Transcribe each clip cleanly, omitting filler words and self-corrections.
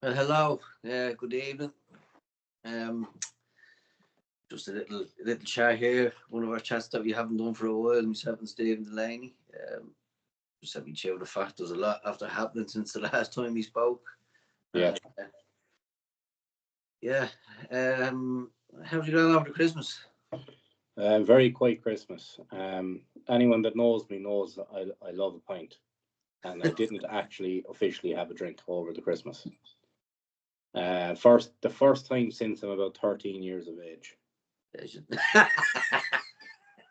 Well, hello. Good evening. Just a little chat here. One of our chats that we haven't done for a while. Myself and Stephen Delaney. Just having chew the fact there's a lot after happening since the last time we spoke. Yeah. Yeah. How did you go over the Christmas? Very quiet Christmas. Anyone that knows me knows I love a pint, and I didn't actually officially have a drink over the Christmas. The first time since I'm about 13 years of age.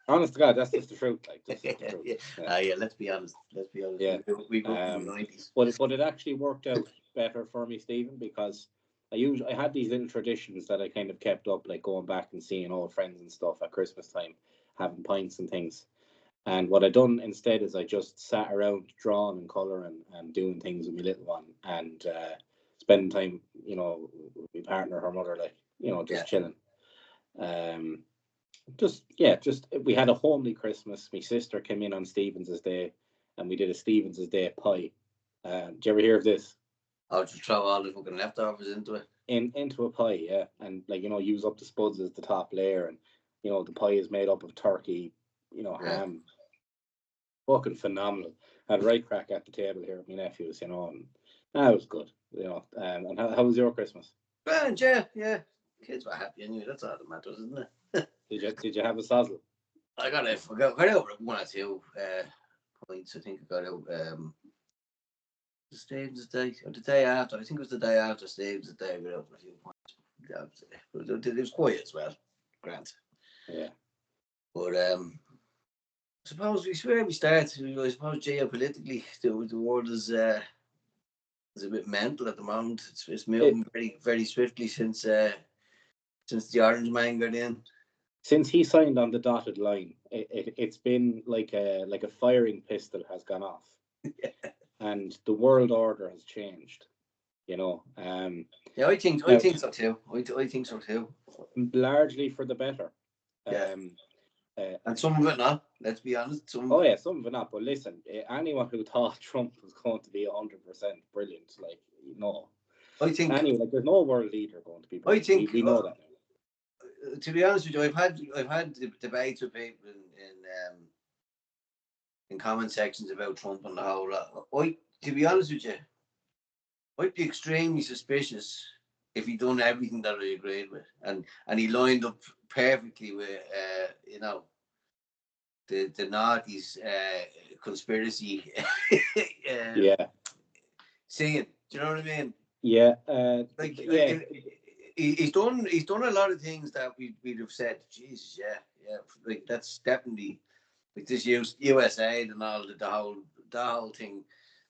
Honest to God, that's just the truth. Like, that's just the truth. Yeah. Let's be honest. Yeah. We grew up in the 90s. But it actually worked out better for me, Stephen, because I had these little traditions that I kind of kept up, like going back and seeing old friends and stuff at Christmas time, having pints and things. And what I done instead is I just sat around drawing and colouring and doing things with my little one and spending time, with my partner, her mother, just chilling. Just we had a homely Christmas. My sister came in on Stephen's Day, and we did a Stephen's Day pie. Did you ever hear of this? Oh, just throw all the fucking leftovers into it. Into a pie, yeah, and use up the spuds as the top layer, and the pie is made up of turkey, ham. Fucking phenomenal. Had a right crack at the table here with my nephews, and that was good, And how was your Christmas? Grand, yeah. Kids were happy anyway. That's all that matters, isn't it? Did you have a sozzle? I got over one or two points. I think I got out Stephen's Day or the day after. I think it was the day after Stephen's Day. I got out for a few points. It was quiet as well. Grand. Yeah. But I suppose we start. I suppose geopolitically, the world is a bit mental at the moment. It's moving very, very swiftly since the Orange Man got in. Since he signed on the dotted line, it's been like a firing pistol has gone off, and the world order has changed. Yeah, I think so too. I think so too. Largely for the better. Yeah. And some of it not. Let's be honest. Some of it not. But listen, anyone who thought Trump was going to be 100% brilliant, I think anyway, there's no world leader going to be brilliant. I think we know that now. To be honest with you, I've had debates with people in comment sections about Trump and the whole lot. To be honest with you, I'd be extremely suspicious if he'd done everything that I agreed with, and he lined up perfectly with the Nazis conspiracy. Seeing, do you know what I mean? Yeah. He's done a lot of things that we'd have said, Jesus, yeah, like that's definitely like this USAID and all the whole thing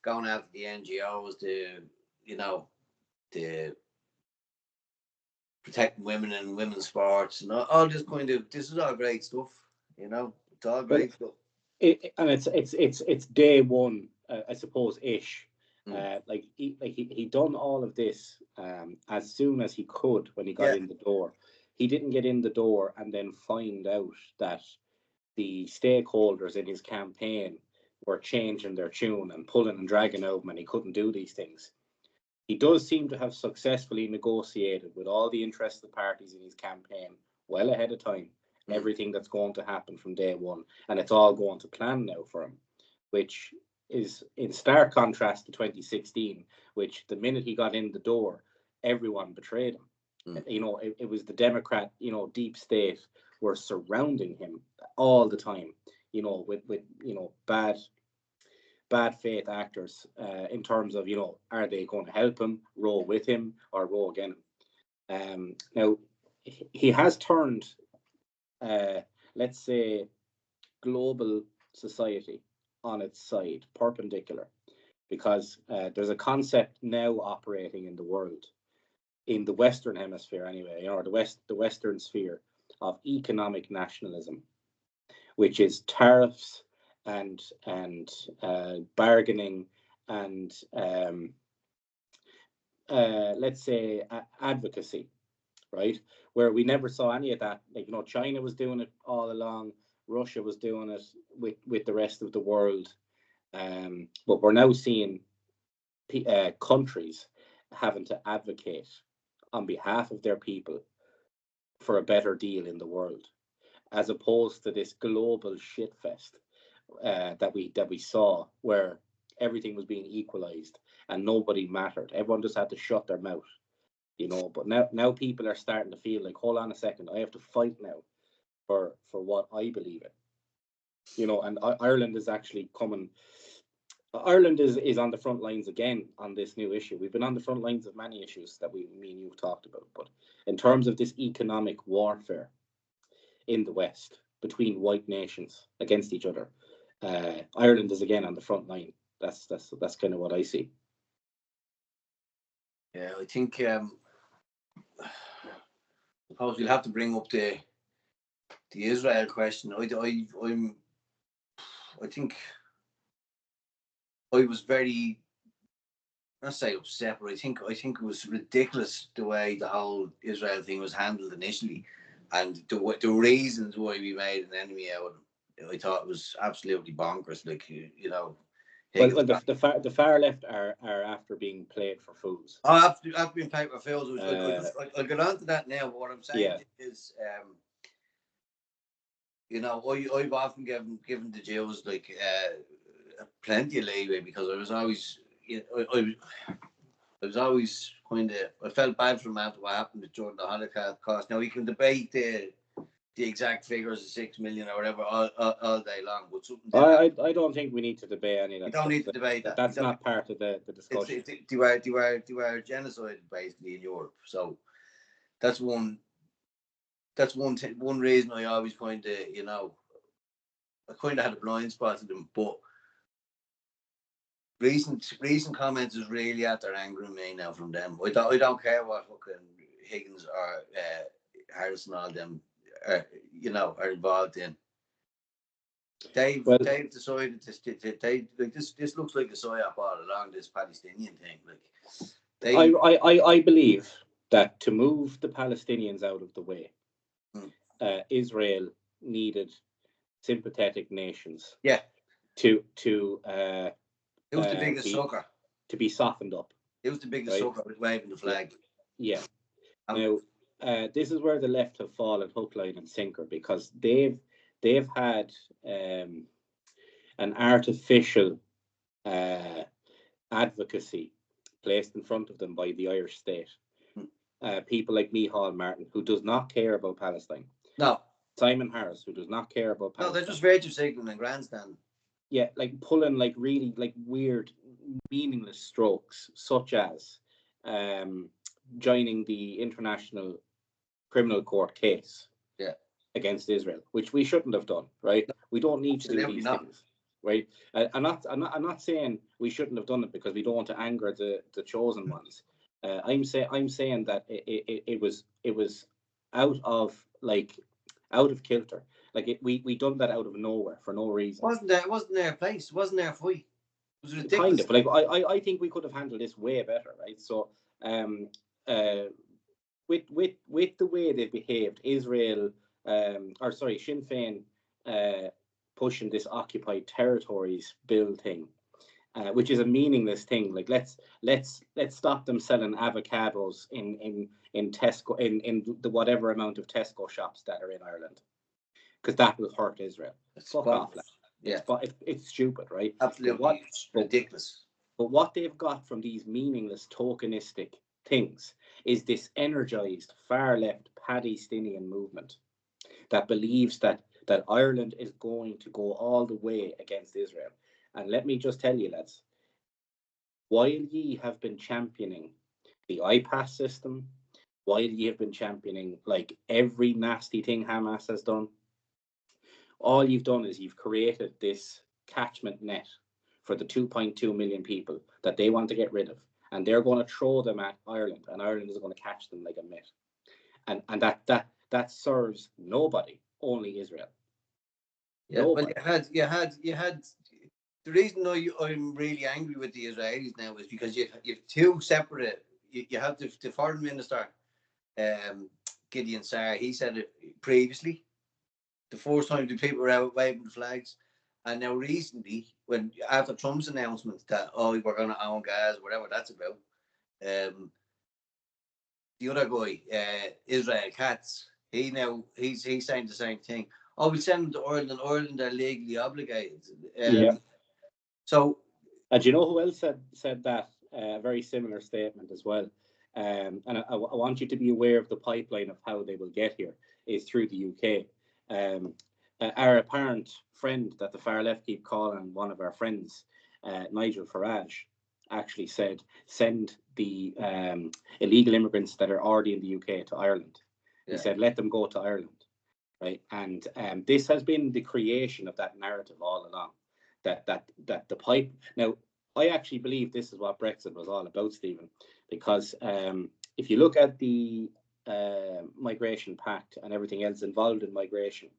going after the NGOs, the protecting women and women's sports and all this this is all great stuff, it's all great stuff. And it's day one, I suppose, ish. He done all of this as soon as he could when he got in the door. He didn't get in the door and then find out that the stakeholders in his campaign were changing their tune and pulling and dragging out him, and he couldn't do these things. He does seem to have successfully negotiated with all the interested parties in his campaign well ahead of time everything that's going to happen from day one, and it's all going to plan now for him, which is in stark contrast to 2016, which the minute he got in the door, everyone betrayed him. It was the Democrat, deep state were surrounding him all the time, with bad faith actors in terms of, are they going to help him, row with him, or row against him? Now, he has turned, let's say, global society on its side, perpendicular, because there's a concept now operating in the world, in the Western hemisphere anyway, or the Western sphere, of economic nationalism, which is tariffs and bargaining and let's say advocacy, right? Where we never saw any of that. China was doing it all along. Russia was doing it with the rest of the world. But we're now seeing countries having to advocate on behalf of their people for a better deal in the world, as opposed to this global shitfest that we saw, where everything was being equalized and nobody mattered. Everyone just had to shut their mouth, But now people are starting to feel like, hold on a second, I have to fight now for what I believe in. And Ireland is actually coming. Ireland is on the front lines again on this new issue. We've been on the front lines of many issues that me and you've talked about, but in terms of this economic warfare in the West between white nations against each other, Ireland is again on the front line. That's kind of what I see. Yeah, I think suppose we'll have to bring up the Israel question. I think I was very, not say upset, but I think it was ridiculous the way the whole Israel thing was handled initially, and the reasons why we made an enemy out of them. I thought it was absolutely bonkers. Like Well, the far left are after being played for fools. Oh, after being played for fools. I'll get on to that now. But what I'm saying is, I've often given the Jews plenty of leeway, because I was always, I was always I felt bad for them after what happened during the Holocaust. Now we can debate the exact figures of 6 million or whatever all day long, but I don't think we need to debate any of that. We don't need to debate that. That's not part of the discussion. They were genocide basically in Europe. So that's one reason I always I kind of had a blind spot to them. But recent comments is really at their angering me now from them. I don't care what fucking Higgins or Harris and all them are involved in. They've decided this looks like a psyop all along, this Palestinian thing. I believe that to move the Palestinians out of the way, Israel needed sympathetic nations. Yeah. To it was the biggest sucker. To be softened up. It was the biggest sucker with waving the flag. Yeah. Now, this is where the left have fallen hook, line, and sinker, because they've had an artificial advocacy placed in front of them by the Irish state. People like Micheál Martin, who does not care about Palestine. No. Simon Harris, who does not care about Palestine. No, they're just virtue signaling and grandstanding. Yeah, like pulling really weird, meaningless strokes, such as joining the International Criminal Court case against Israel, which we shouldn't have done, right? No, we don't need to do these things, right? I'm not saying we shouldn't have done it because we don't want to anger the chosen ones. I'm saying that it was out of kilter. Like we done that out of nowhere for no reason. It wasn't their place. It wasn't their fight. It was ridiculous. Kind of. Like I think we could have handled this way better, right? So with the way they behaved, Israel Sinn Féin pushing this occupied territories bill thing, which is a meaningless thing. Like let's stop them selling avocados in Tesco in the whatever amount of Tesco shops that are in Ireland, because that will hurt Israel. Fuck off. It's stupid, right? Absolutely ridiculous. But what they've got from these meaningless tokenistic things is this energized far left Palestinian movement that believes that Ireland is going to go all the way against Israel. And let me just tell you, lads, while ye have been championing the IPAS system, while ye have been championing like every nasty thing Hamas has done, all you've done is you've created this catchment net for the 2.2 million people that they want to get rid of. And they're going to throw them at Ireland, and Ireland is going to catch them like a mitt. And that serves nobody, only Israel. Yeah, nobody. Well, you had the reason I'm really angry with the Israelis now is because you have two separate. You have the foreign minister, Gideon Sarr. He said it previously. The first time the people were out waving the flags, and now recently, after Trump's announcement that we're going to own gas, whatever that's about, the other guy, Israel Katz, he's saying the same thing. Oh, we send them to Ireland, and Ireland are legally obligated. So, and you know who else said that? Very similar statement as well. And I want you to be aware of the pipeline of how they will get here is through the UK. Our apparent friend that the far left keep calling one of our friends, Nigel Farage, actually said, send the illegal immigrants that are already in the UK to Ireland. He said, let them go to Ireland, right? And this has been the creation of that narrative all along, that the pipe. Now, I actually believe this is what Brexit was all about, Stephen, because if you look at the Migration Pact and everything else involved in migration,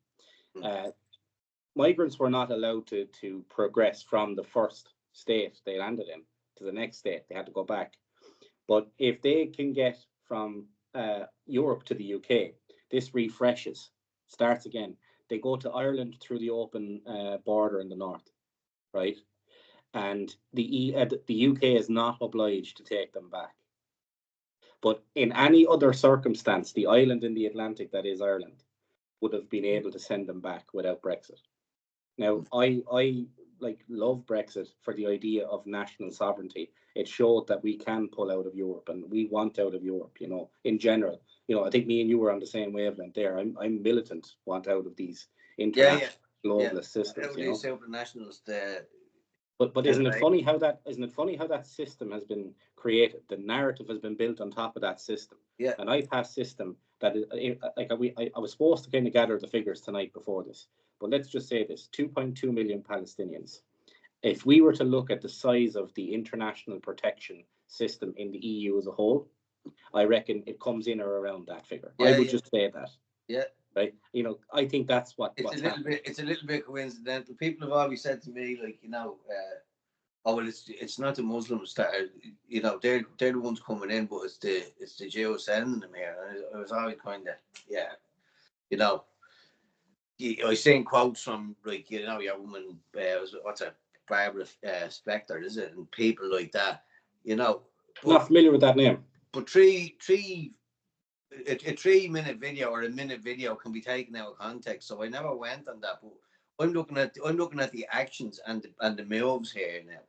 migrants were not allowed to progress from the first state they landed in to the next state. They had to go back. But if they can get from Europe to the UK, this refreshes, starts again. They go to Ireland through the open border in the north, right? And the UK is not obliged to take them back. But in any other circumstance, the island in the Atlantic that is Ireland would have been able to send them back without Brexit. Now, I love Brexit for the idea of national sovereignty. It showed that we can pull out of Europe, and we want out of Europe, in general. I think me and you were on the same wavelength there. I'm militant, want out of these international globalist systems. Nationalist. But isn't it funny how that system has been created? The narrative has been built on top of that system. Yeah. An IPAS system that is I was supposed to kind of gather the figures tonight before this, but let's just say this: 2.2 million Palestinians. If we were to look at the size of the international protection system in the EU as a whole, I reckon it comes in or around that figure. I would just say that. Yeah. Right. I think that's what's happening. It's a little bit coincidental. People have always said to me, oh well, it's not the Muslims that are, they're the ones coming in, but it's the Jews sending them here. And I was always kind of, I was seeing quotes from your woman, what's her, Barbara Spector, is it, and people like that, Not familiar with that name. But a 3-minute video or a minute video can be taken out of context. So I never went on that, but I'm looking at the actions and the moves here now.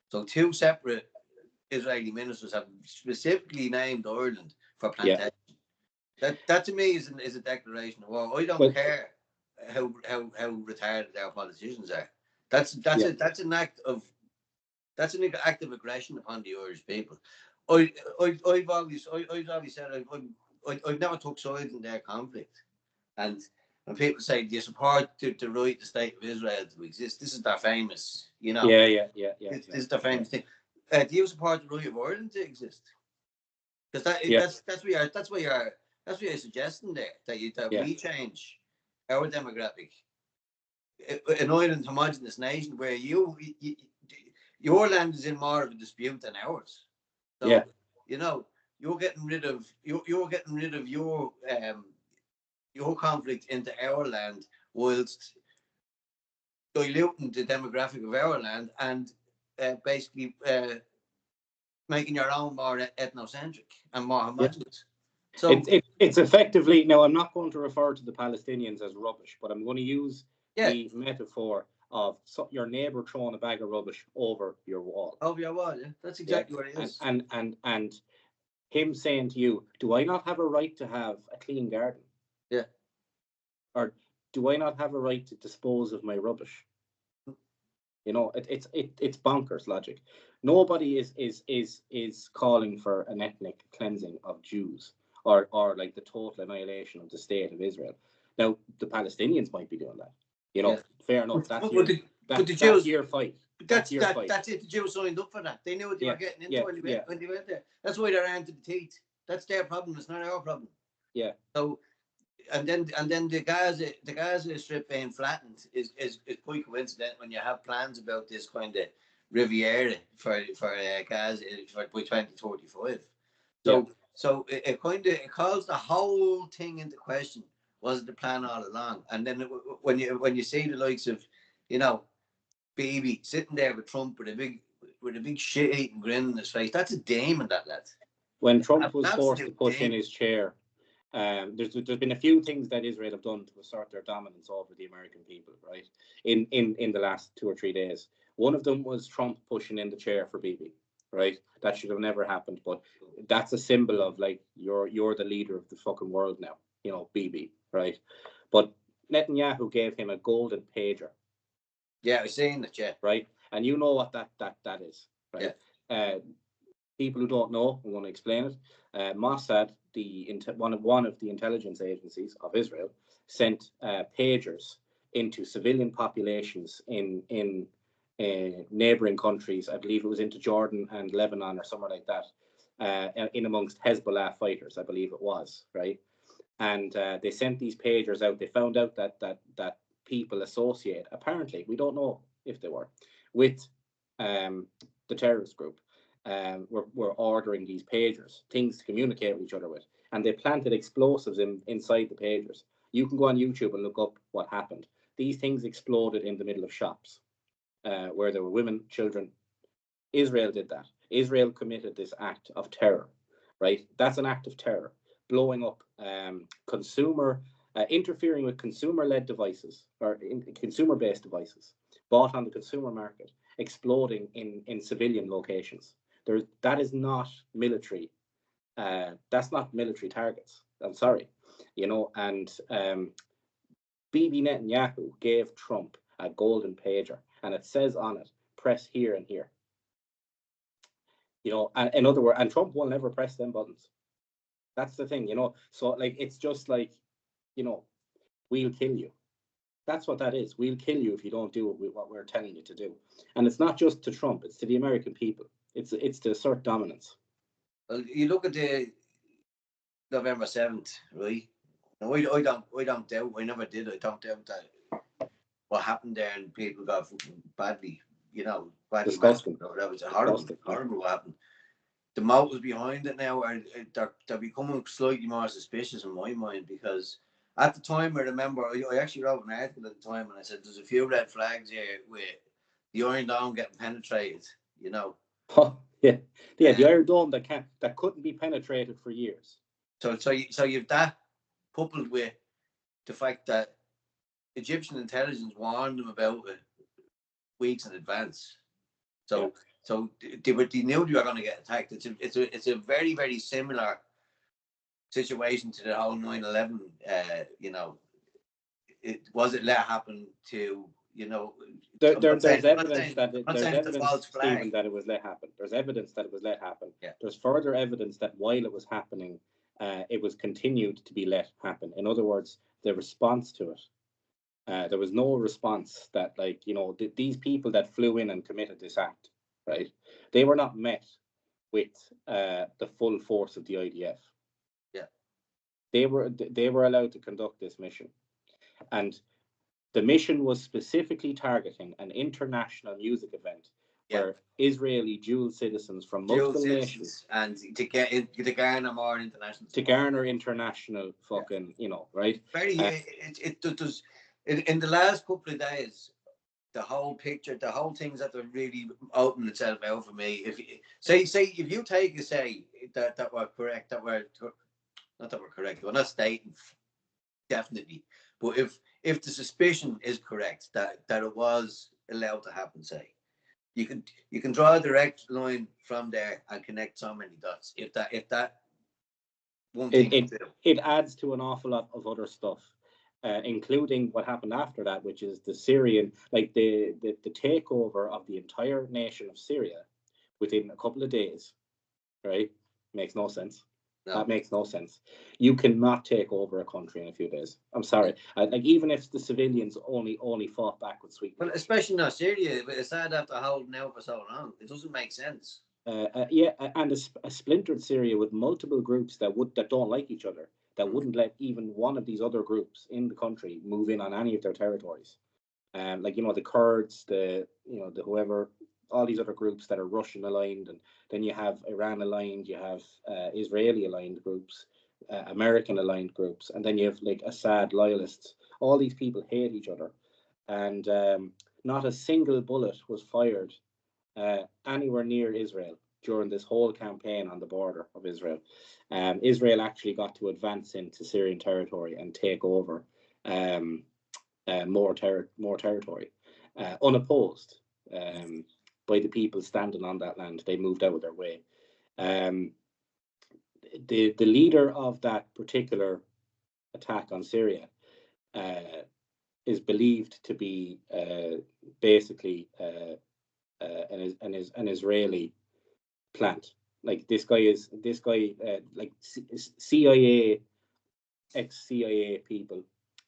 So 2 separate Israeli ministers have specifically named Ireland for plantation. That to me is a declaration of war. I don't care how retarded our politicians are. That's an act of aggression upon the Irish people. I've always said I've never took sides in their conflict. And when people say, do you support the right the state of Israel to exist? This is their famous, Yeah. This is their famous thing. Do you support the right of Ireland to exist? Because that's what you're suggesting there, that we change our demographic. An island homogenous nation where your land is in more of a dispute than ours. So you're getting rid of your conflict into our land, whilst diluting the demographic of our land and basically making your own more ethnocentric and more homogenous. So it's effectively, now I'm not going to refer to the Palestinians as rubbish, but I'm going to use the metaphor of your neighbour throwing a bag of rubbish over your wall. Over your wall, that's exactly what it is. And him saying to you, do I not have a right to have a clean garden? Yeah. Or do I not have a right to dispose of my rubbish? It's bonkers logic. Nobody is calling for an ethnic cleansing of Jews or like the total annihilation of the state of Israel. Now the Palestinians might be doing that. Fair enough. That's your fight. That's it. The Jews signed up for that. They knew what they were getting into when they went there. That's why they're armed to the teeth. That's their problem. It's not our problem. Yeah. So, and then the Gaza Strip being flattened is quite coincident when you have plans about this kind of Riviera for Gaza by 2045. So it calls the whole thing into question. Was it the plan all along? And then when you see the likes of, Bibi sitting there with Trump with a big shit-eating grin on his face, that's a demon, that lad. when Trump was An forced to absolute push in thing. his chair, there's been a few things that Israel have done to assert their dominance over the American people, right? In the last 2 or 3 days. One of them was Trump pushing in the chair for Bibi, right? That should have never happened, but that's a symbol of like you're the leader of the fucking world now, you know, Bibi, right? But Netanyahu gave him a golden pager. Yeah, I've seen it, yeah. Right, and you know what that is, right? Yeah. People who don't know, I'm going to explain it. Mossad, one of the intelligence agencies of Israel, sent pagers into civilian populations in neighboring countries. I believe it was into Jordan and Lebanon or somewhere like that, in amongst Hezbollah fighters, I believe it was, right? And they sent these pagers out. They found out that people associate, apparently, we don't know if they were, with the terrorist group. Were ordering these pagers, things to communicate with each other with, and they planted explosives inside the pagers. You can go on YouTube and look up what happened. These things exploded in the middle of shops where there were women, children. Israel did that. Israel committed this act of terror, right? That's an act of terror, blowing up interfering with consumer-led devices or consumer-based devices bought on the consumer market, exploding in civilian locations. That is not military. That's not military targets. I'm sorry, you know. And Bibi Netanyahu gave Trump a golden pager, and it says on it, "Press here and here." You know, and in other words, and Trump will never press them buttons. That's the thing, you know. So like, it's just like, you know, we'll kill you. That's what that is. We'll kill you if you don't do what we're telling you to do. And it's not just to Trump; it's to the American people. It's to assert dominance. Well, you look at the November 7th, right? Now, I don't doubt. I never did. I don't doubt that what happened there and people got badly, you know, badly Disgusting. massacred. That was horrible what happened. The motives behind it now are they're becoming slightly more suspicious in my mind, because at the time I remember I actually wrote an article at the time and I said there's a few red flags here with the Iron Dome getting penetrated, you know. Oh, yeah, the Iron Dome that couldn't be penetrated for years. So you've that coupled with the fact that Egyptian intelligence warned them about it weeks in advance. So they knew they were going to get attacked. It's a very, very similar situation to the whole 9/11. You know, it let happen to, you know. There's evidence Stephen, that it was let happen. There's evidence that it was let happen. Yeah. There's further evidence that while it was happening, it was continued to be let happen. In other words, the response to it. There was no response that, like, you know, these people that flew in and committed this act, right? They were not met with the full force of the IDF. Yeah. They were allowed to conduct this mission. And the mission was specifically targeting an international music event where Israeli dual citizens from multiple nations, and to garner more international support. To garner international fucking, you know, right? Very it does in the last couple of days, the whole picture, the whole things that have really opened itself out for me. If you, say if you take that we're correct, that we're not that we're correct, we're not stating definitely, but if the suspicion is correct that it was allowed to happen, say, you can draw a direct line from there and connect so many dots. If that one thing it adds to an awful lot of other stuff, including what happened after that, which is the Syrian, like the takeover of the entire nation of Syria within a couple of days, right? Makes no sense. No. That makes no sense. You cannot take over a country in a few days. I'm sorry. Like, even if the civilians only fought back with sweet. Well, especially not Syria, but it's sad after holding out for so long. It doesn't make sense. And a splintered Syria with multiple groups that don't like each other, that wouldn't let even one of these other groups in the country move in on any of their territories. Like, you know, the Kurds, the whoever, all these other groups that are Russian aligned, and then you have Iran aligned, you have Israeli aligned groups, American aligned groups, and then you have like Assad loyalists. All these people hate each other, and not a single bullet was fired anywhere near Israel during this whole campaign on the border of Israel. Israel actually got to advance into Syrian territory and take over more territory, unopposed by the people standing on that land. They moved out of their way. The leader of that particular attack on Syria is believed to be basically an Israeli plant. Like this guy, like CIA, ex-CIA people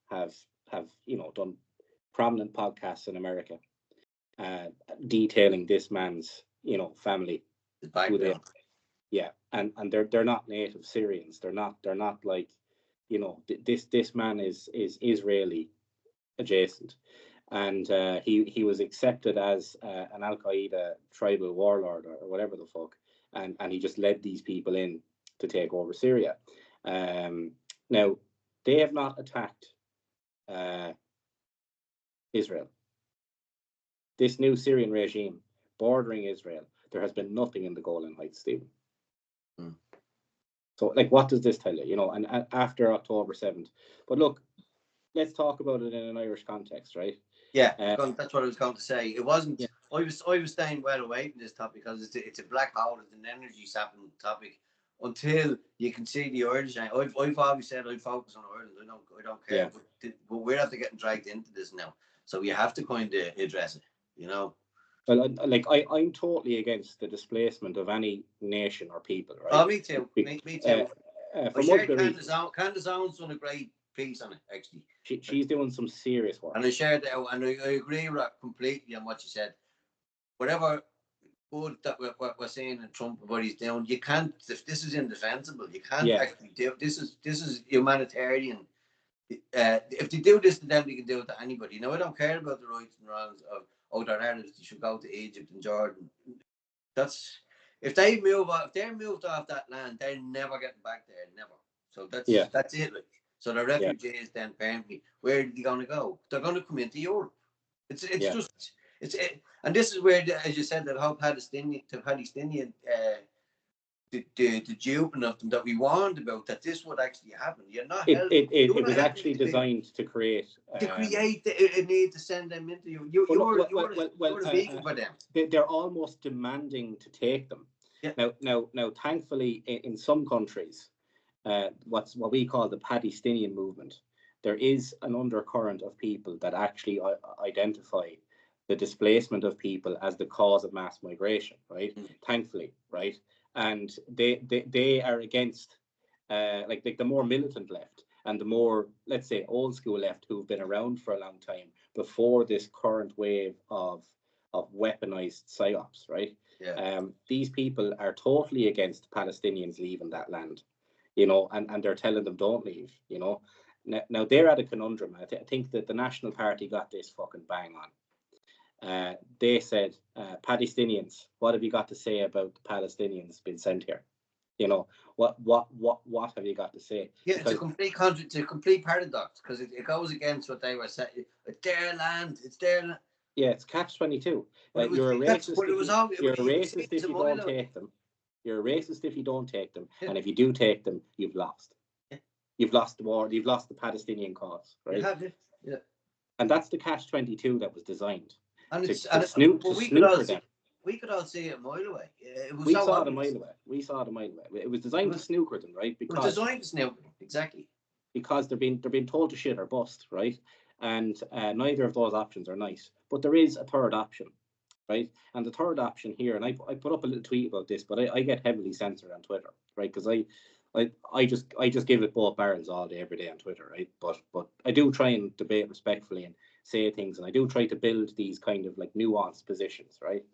have done prominent podcasts in America, detailing this man's family, The background. and they're not native Syrians. They're not like this man is Israeli adjacent, and he was accepted as an Al Qaeda tribal warlord or whatever the fuck, and he just led these people in to take over Syria. Now they have not attacked Israel. This new Syrian regime bordering Israel, there has been nothing in the Golan Heights, Stephen. So, like, what does this tell you? And after October 7th. But look, let's talk about it in an Irish context, right? Yeah, that's what I was going to say. It wasn't. Yeah. I was staying well away from this topic because it's a black hole. It's an energy sapping topic. Until you can see the Irish. I've always said I focus on Ireland. I don't care. Yeah. But we're after getting dragged into this now. So you have to kind of address it. Well, I'm totally against the displacement of any nation or people, right? Oh, me too. Me too. I shared Candace Owens done a great piece on it, actually. She's doing some serious work. And I shared that, and I agree with her completely on what she said. Whatever good that we're saying in Trump about he's doing, you can't. This is indefensible. You can't actually do. This is humanitarian. If they do this to them, they can do it to anybody. I don't care about the rights and wrongs of they're Arabs. They should go to Egypt and Jordan. That's if they're moved off that land, they're never getting back there. Never. So that's it. Like. So the refugees then apparently, where are they going to go? They're going to come into Europe. It's and this is where, as you said, that whole Palestinian the duping of them that we warned about, that this would actually happen. You're not. It was actually designed to create a need to send them into you. You're a beacon for them. They're almost demanding to take them. Yeah. Now, thankfully, in some countries, what we call the Palestinian movement, there is an undercurrent of people that actually identify the displacement of people as the cause of mass migration, right? Thankfully, right? And they are against like the more militant left and the more, let's say, old school left, who've been around for a long time before this current wave of weaponized psyops, right? Yeah. These people are totally against Palestinians leaving that land, and they're telling them don't leave, Now they're at a conundrum. I think that the National Party got this fucking bang on. They said, Palestinians, what have you got to say about the Palestinians being sent here? What have you got to say? Yeah, because it's a complete paradox, because it goes against what they were saying. It's their land. It's their land. Yeah, it's catch-22. You're a racist if you don't take them. You're a racist if you don't take them, and if you do take them, you've lost. Yeah. You've lost the war. You've lost the Palestinian cause, right? You have it. Yeah. And that's the catch-22 that was designed. And we could all see it a mile away. We saw it a mile away. It was designed to snooker them, right? Because it was designed to snooker them, exactly. Because they're being told to shit or bust, right? And neither of those options are nice. But there is a third option, right? And the third option here, and I put up a little tweet about this, but I get heavily censored on Twitter, right? Because I just give it both barrels all day, every day on Twitter, right? But I do try and debate respectfully and say things, and I do try to build these kind of like nuanced positions, right?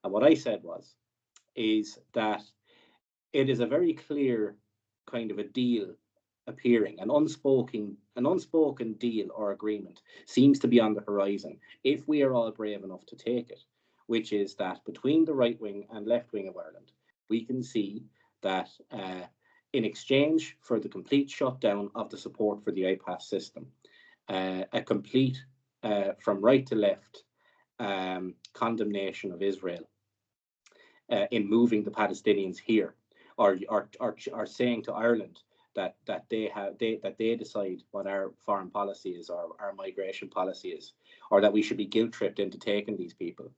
And what I said is that it is a very clear kind of a deal appearing, an unspoken deal or agreement seems to be on the horizon if we are all brave enough to take it, which is that between the right wing and left wing of Ireland, we can see that in exchange for the complete shutdown of the support for the IPAS system, a complete from right to left condemnation of Israel, in moving the Palestinians here, or saying to Ireland that they decide what our foreign policy is or our migration policy is, or that we should be guilt tripped into taking these people.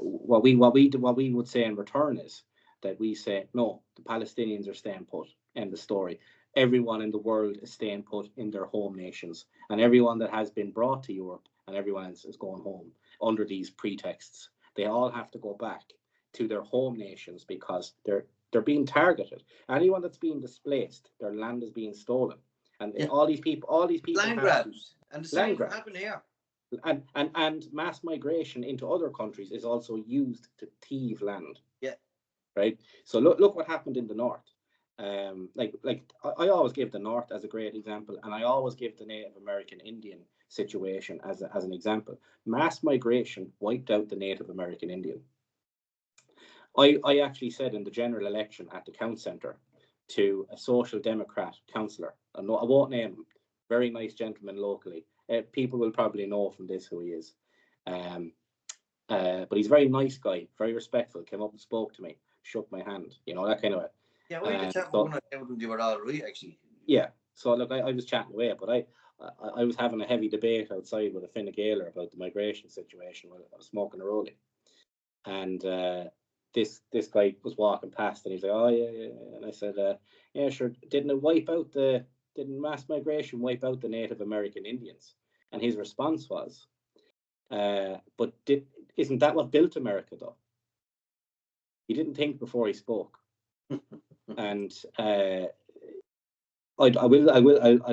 What we would say in return is that we say no, the Palestinians are staying put. End of story. Everyone in the world is staying put in their home nations, and everyone that has been brought to Europe and everyone else is going home under these pretexts. They all have to go back to their home nations because they're being targeted. Anyone that's being displaced, their land is being stolen, and all these people land grabs, and the same happen here. And mass migration into other countries is also used to thieve land. Yeah. Right. So look what happened in the north. I always give the north as a great example, and I always give the Native American Indian situation as an example. Mass migration wiped out the Native American Indian. I actually said in the general election at the Count Centre to a Social Democrat councillor, I won't name him, very nice gentleman locally. People will probably know from this who he is. But he's a very nice guy, very respectful, came up and spoke to me, shook my hand, that kind of way. Yeah, we had a chat with them, they were all right, actually. Yeah, so look, I was chatting away, but I was having a heavy debate outside with a Fine Gaeler about the migration situation while I was smoking a rollie. And this guy was walking past and he's like, oh, yeah. And I said, yeah, sure, didn't mass migration wipe out the Native American Indians? And his response was, but isn't that what built America, though? He didn't think before he spoke. And I'll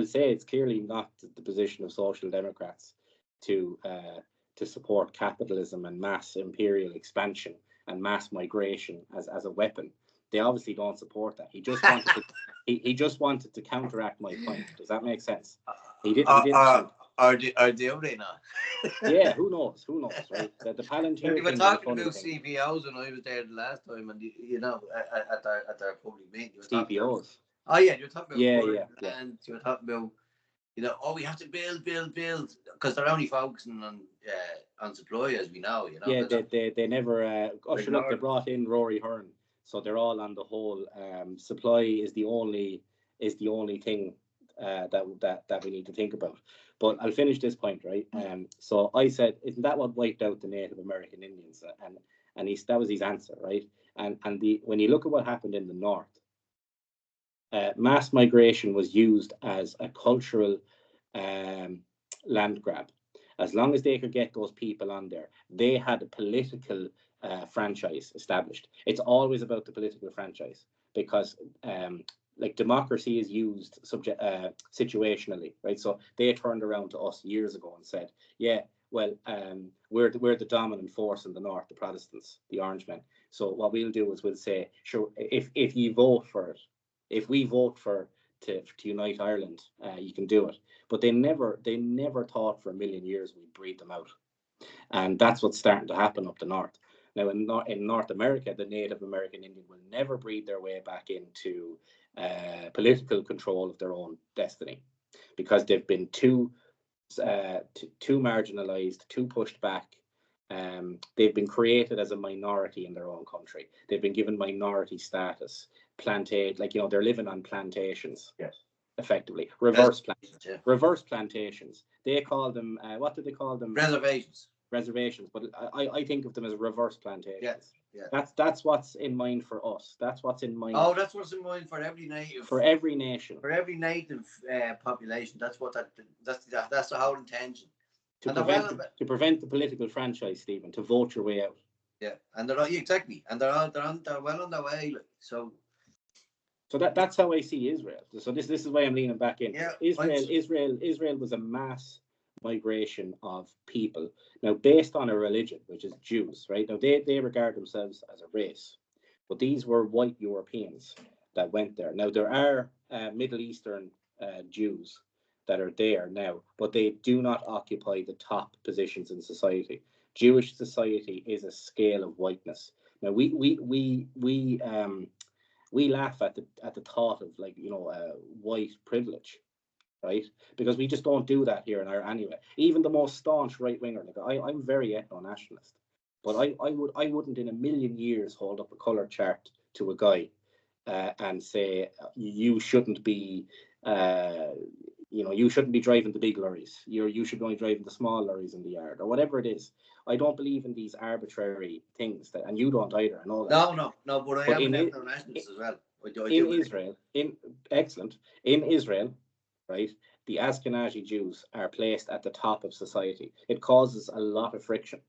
say it's clearly not the position of Social Democrats to support capitalism and mass imperial expansion and mass migration as a weapon. They obviously don't support that. He just wanted to counteract my point. Does that make sense? He didn't. Are they not? Yeah, who knows, right? The Palantir. We were talking about CPOs when I was there the last time, and at our public meeting. CPOs. Oh yeah, you're talking about yeah. And you're talking about we have to build because they're only focusing on supply, as we know. Yeah, they never. Look, they brought in Rory Hearn, so they're all on the whole. Supply is the only thing that we need to think about. But I'll finish this point, right? So I said, isn't that what wiped out the Native American Indians? And that was his answer, right? And when you look at what happened in the north, mass migration was used as a cultural land grab. As long as they could get those people on there, they had a political franchise established. It's always about the political franchise because democracy is used situationally, right? So they turned around to us years ago and said, yeah, well, we're the dominant force in the north, the Protestants, the Orangemen. So what we'll do is we'll say, sure, if you vote for it, if we vote to unite Ireland, you can do it. But they never thought for a million years we'd breed them out. And that's what's starting to happen up the north. Now, in North America, the Native American Indian will never breed their way back into political control of their own destiny because they've been too marginalized, too pushed back. They've been created as a minority in their own country. They've been given minority status. They're living on plantations. Yes. Effectively, reverse plantations. They call them what do they call them? Reservations, but I think of them as reverse plantations. Yes. Yeah. That's what's in mind for us. That's what's in mind. Oh, that's what's in mind for every native. For every nation. For every native population. That's the whole intention. To prevent the political franchise, Stephen, to vote your way out. Yeah, and they're exactly, and they're well on their way. So that's how I see Israel. So this is why I'm leaning back in. Yeah, Israel was a mass migration of people now based on a religion, which is Jews, right? Now they regard themselves as a race, but these were white Europeans that went there. Now there are Middle Eastern Jews that are there now, but they do not occupy the top positions in society. Jewish society is a scale of whiteness. Now we laugh at the thought of white privilege, right? Because we just don't do that here in Ireland anyway. Even the most staunch right winger, I'm very ethno-nationalist, But I wouldn't in a million years hold up a colour chart to a guy and say you shouldn't be you shouldn't be driving the big lorries. You should be only driving the small lorries in the yard or whatever it is. I don't believe in these arbitrary things and you don't either. I know that. No. But I am an ethno-nationalist as well. In Israel, in Israel, right? The Ashkenazi Jews are placed at the top of society. It causes a lot of friction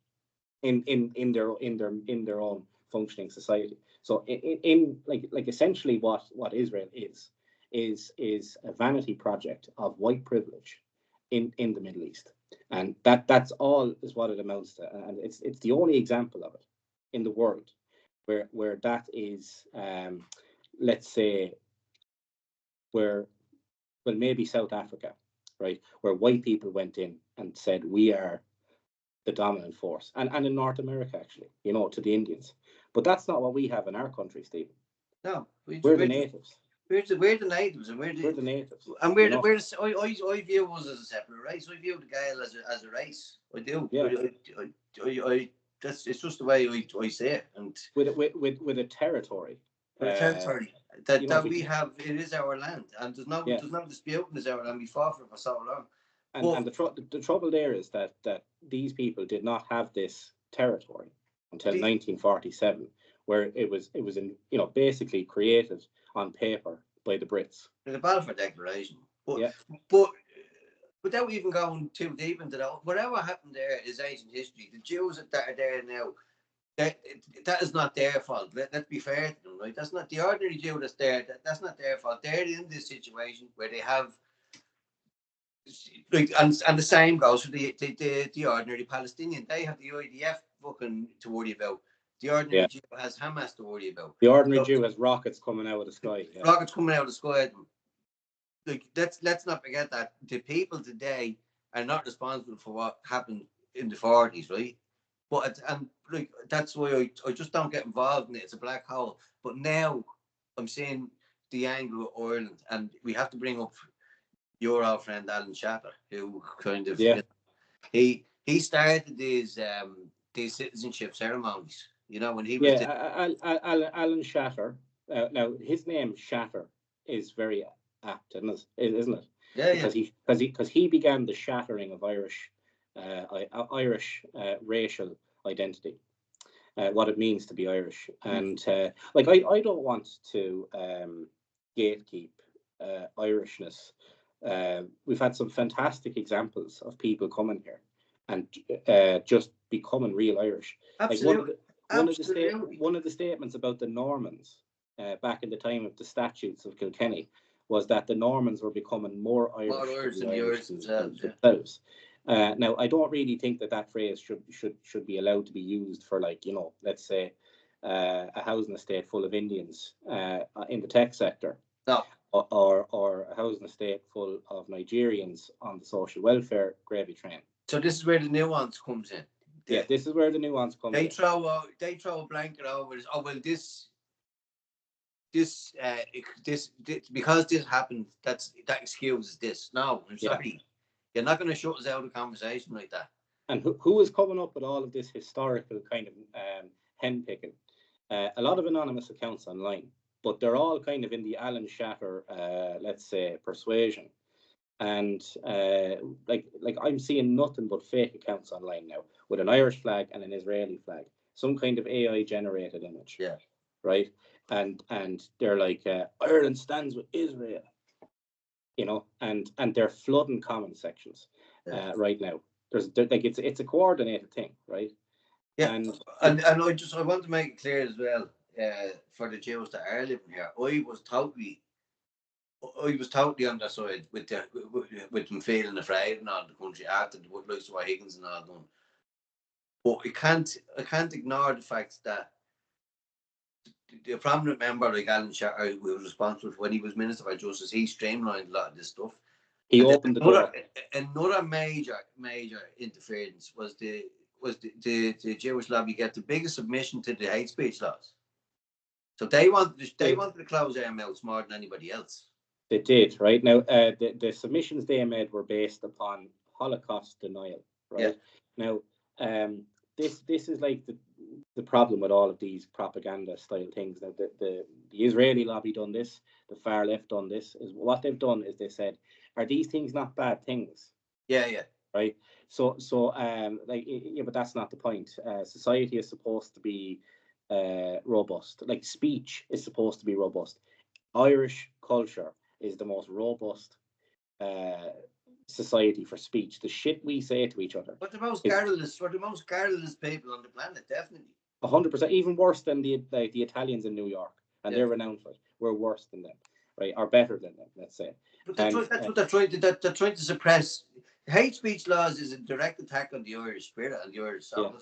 in their own functioning society. So in essentially what Israel is a vanity project of white privilege in the Middle East, and that's all is what it amounts to, and it's the only example of it in the world where that is let's say maybe South Africa, right, where white people went in and said we are the dominant force, and in North America actually, to the Indians, but that's not what we have in our country, Stephen. No, we're the natives. We're the natives, and we're the natives, and I view us as a separate race. I view the Gael as a race. I do. Yeah. It's just the way I say it, and with a territory. That we have, it is our land, and there's no dispute in our land. We fought for so long. And the trouble there is that these people did not have this territory until 1947, where it was basically created on paper by the Brits. The Balfour Declaration. But without even going too deep into that, whatever happened there is ancient history. The Jews that are there now, that is not their fault. Let's be fair to them, right? That's not the ordinary Jew that's there. That's not their fault. They're in this situation where they have, and the same goes for the ordinary Palestinian. They have the IDF fucking to worry about. The ordinary Jew has Hamas to worry about. The ordinary Jew has rockets coming out of the sky. Yeah. Rockets coming out of the sky. Let's not forget that the people today are not responsible for what happened in the 40s, right? But that's why I just don't get involved in it. It's a black hole. But now I'm seeing the angle of Ireland, and we have to bring up your old friend Alan Shatter, who kind of he started these citizenship ceremonies. When he was Alan Shatter. Now his name Shatter is very apt, isn't it? Yeah, because he began the shattering of Irish racial identity, what it means to be Irish, and I don't want to gatekeep Irishness. We've had some fantastic examples of people coming here and just becoming real Irish. Absolutely. One of the statements about the Normans back in the time of the statutes of Kilkenny was that the Normans were becoming more Irish than the Irish themselves. Now, I don't really think that phrase should be allowed to be used for, let's say, a housing estate full of Indians in the tech sector. No. Or a housing estate full of Nigerians on the social welfare gravy train. So this is where the nuance comes in. This is where the nuance comes in. They throw a blanket over this. Oh well, this because this happened. That excuses this. No, I'm sorry. You're not going to shut us out of a conversation like that. And who is coming up with all of this historical kind of henpicking? A lot of anonymous accounts online, but they're all kind of in the Alan Shatter, let's say, persuasion. And I'm seeing nothing but fake accounts online now with an Irish flag and an Israeli flag, some kind of AI generated image. Yeah. Right. And they're like, Ireland stands with Israel, and they're flooding comment sections right now. It's a coordinated thing, right? Yeah. And I want to make it clear as well, for the Jews that are living here, I was totally on their side with them feeling afraid and all the country after the likes of Higgins and all done. But I can't ignore the fact that the prominent member like Alan Shatter, who was responsible for when he was Minister for Justice, he streamlined a lot of this stuff. He opened the door. Another major interference was the Jewish lobby get the biggest submission to the hate speech laws. So they wanted to close their mouths more than anybody else. They did, right? Now, the submissions they made were based upon Holocaust denial, right? Yeah. Now, this is like the problem with all of these propaganda style things. Now, the Israeli lobby done this, the far left done this. Is what they've done is they said, are these things not bad things? Yeah, yeah. Right. So like, yeah, but that's not the point. Society is supposed to be robust. Like, speech is supposed to be robust. Irish culture is the most robust society for speech. The shit we say to each other. But the most garrulous, for the most garrulous people on the planet, definitely. 100%, even worse than the Italians in New York, and Yeah. they're renowned for it. We're worse than them, right? Or better than them, let's say. But that's what they're trying to. They're trying to suppress. Hate speech laws is a direct attack on the Irish spirit and the Irish soul. Yeah.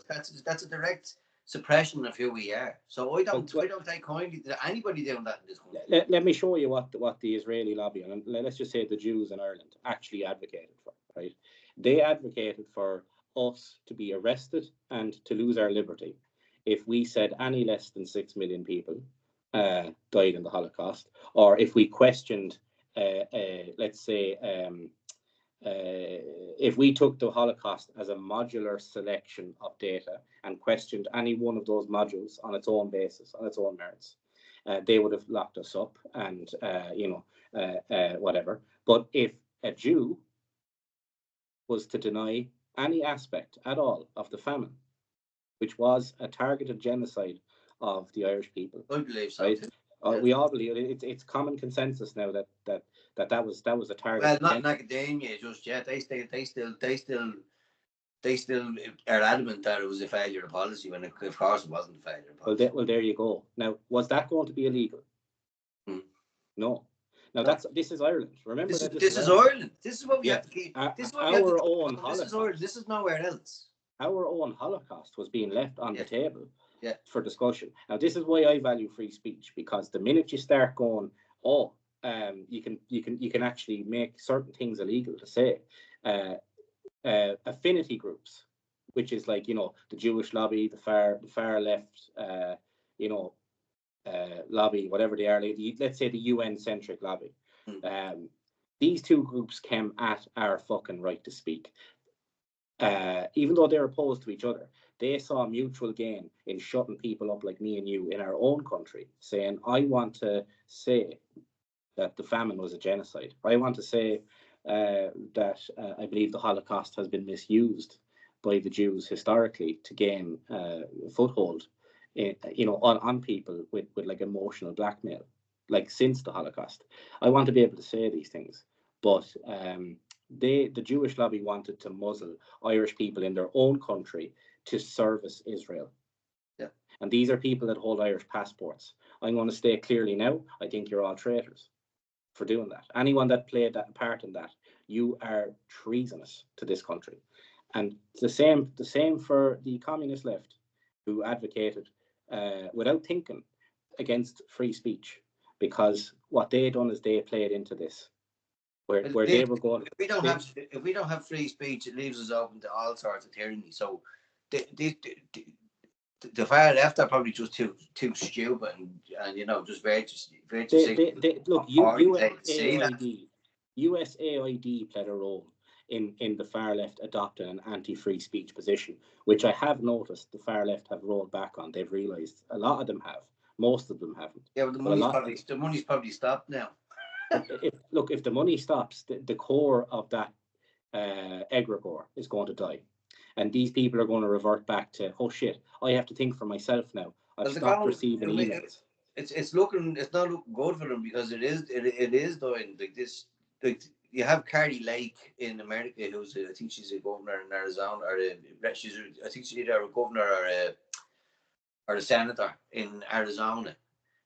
That's a direct suppression of who we are. So I don't take kindly to anybody doing that in this country. Let me show you what the Israeli lobby, and let's just say the Jews in Ireland, actually advocated for. Right? They advocated for us to be arrested and to lose our liberty if we said any less than 6 million people died in the Holocaust, or if we questioned, let's say, if we took the Holocaust as a modular selection of data and questioned any one of those modules on its own basis, on its own merits, they would have locked us up and, whatever. But if a Jew was to deny any aspect at all of the famine, which was a targeted genocide of the Irish people, I believe so. Right? We all believe it. It's common consensus now that was a target. Well, not in academia just yet. They still are adamant that it was a failure of policy when of course it wasn't a failure of policy. Well, there you go. Now, was that going to be illegal? No. Now this is Ireland. Remember that this is Ireland. This is what we have to keep. This is our own Holocaust. This is Ireland. This is nowhere else. Our own Holocaust was being left on the table for discussion. Now, this is why I value free speech, because the minute you start going, you can actually make certain things illegal to say. Affinity groups, which is like, the Jewish lobby, the far left, lobby, whatever they are, let's say the UN-centric lobby. These two groups came at our fucking right to speak. Even though they're opposed to each other, they saw mutual gain in shutting people up like me and you in our own country, saying, I want to say that the famine was a genocide. I want to say that I believe the Holocaust has been misused by the Jews historically to gain foothold, on people with like emotional blackmail, like since the Holocaust. I want to be able to say these things, but the Jewish lobby wanted to muzzle Irish people in their own country to service Israel. Yeah. And these are people that hold Irish passports. I'm going to state clearly now, I think you're all traitors for doing that. Anyone that played that part in that, you are treasonous to this country. And the same for the communist left, who advocated without thinking against free speech, because what they done is they played into this. Where they were going. If we don't have free speech, it leaves us open to all sorts of tyranny. So the far left are probably just too stupid and just very look. USAID played a role in the far left adopting an anti-free speech position, which I have noticed the far left have rolled back on. They've realised a lot of them have, most of them haven't. Yeah, but the money's probably stopped now. If the money stops, the core of that egregore is going to die. And these people are going to revert back to, oh shit, I have to think for myself now. I've stopped receiving emails. It's not looking good for them, because it is dying. Like this, like you have Carrie Lake in America, I think she's a governor in Arizona, I think she's either a governor or a senator in Arizona.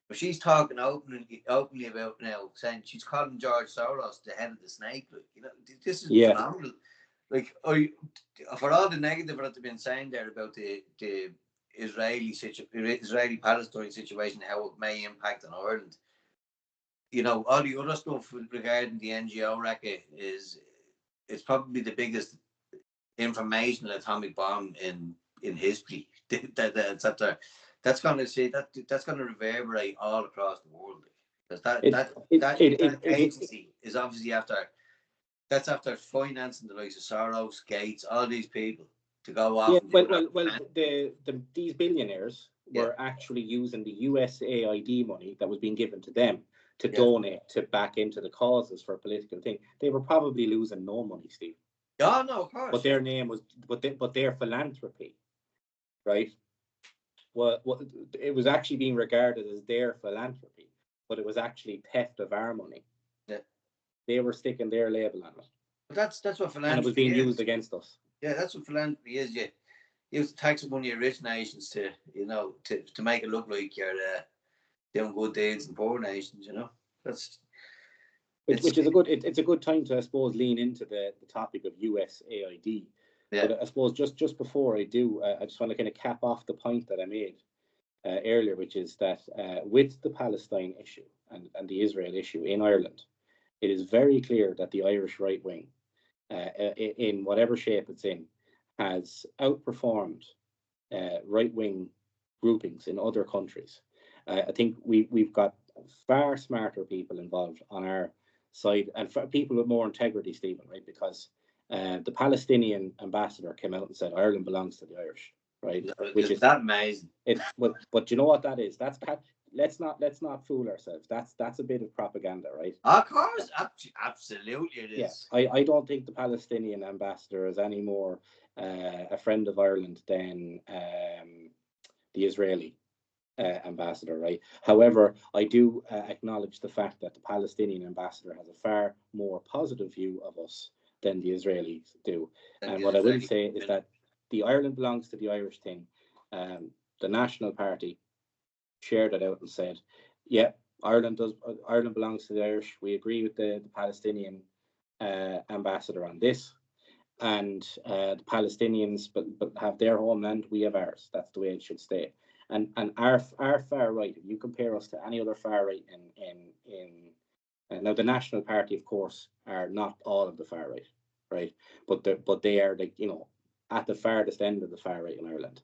But she's talking openly about now, saying she's calling George Soros the head of the snake. Like, this is phenomenal. Like, for all the negative that they've been saying there about the Israeli-Palestine situation, how it may impact on Ireland, all the other stuff regarding the NGO racket it's probably the biggest informational atomic bomb in history. That's going to reverberate all across the world, because that agency is obviously after financing the likes of Soros, Gates, all these people to go Yeah, off and do well, these billionaires were actually using the USAID money that was being given to them to donate to back into the causes for a political thing. They were probably losing no money, Steve. Yeah, no, of course. But their name was, but their philanthropy, right? Well, it was actually being regarded as their philanthropy, but it was actually theft of our money. Yeah. They were sticking their label on it. But that's what philanthropy is. And it was being used against us. Yeah, that's what philanthropy is. You use the tax of money of rich nations to, to make it look like you're doing good deeds in poor nations. That's which is a good. It's a good time to, I suppose, lean into the topic of USAID. Yeah. But I suppose just before I do, I just want to kind of cap off the point that I made earlier, which is that with the Palestine issue and the Israel issue in Ireland, it is very clear that the Irish right wing, in whatever shape it's in, has outperformed right wing groupings in other countries. I think we've got far smarter people involved on our side, and for people with more integrity, Stephen, right? Because the Palestinian ambassador came out and said Ireland belongs to the Irish, right? Which is that amazing? But you know what that is? That's let's not fool ourselves. That's a bit of propaganda, right? Of course, absolutely it is. Yeah, I don't think the Palestinian ambassador is any more a friend of Ireland than the Israeli ambassador, right? However, I do acknowledge the fact that the Palestinian ambassador has a far more positive view of us than the Israelis do. And what I will say is that the Ireland belongs to the Irish thing. The National Party shared it out and said, yeah, Ireland belongs to the Irish. We agree with the Palestinian ambassador on this. And the Palestinians but have their homeland, we have ours. That's the way it should stay. And our far right, if you compare us to any other far right in now the National Party, of course, are not all of the far right? But they are at the farthest end of the far right in Ireland.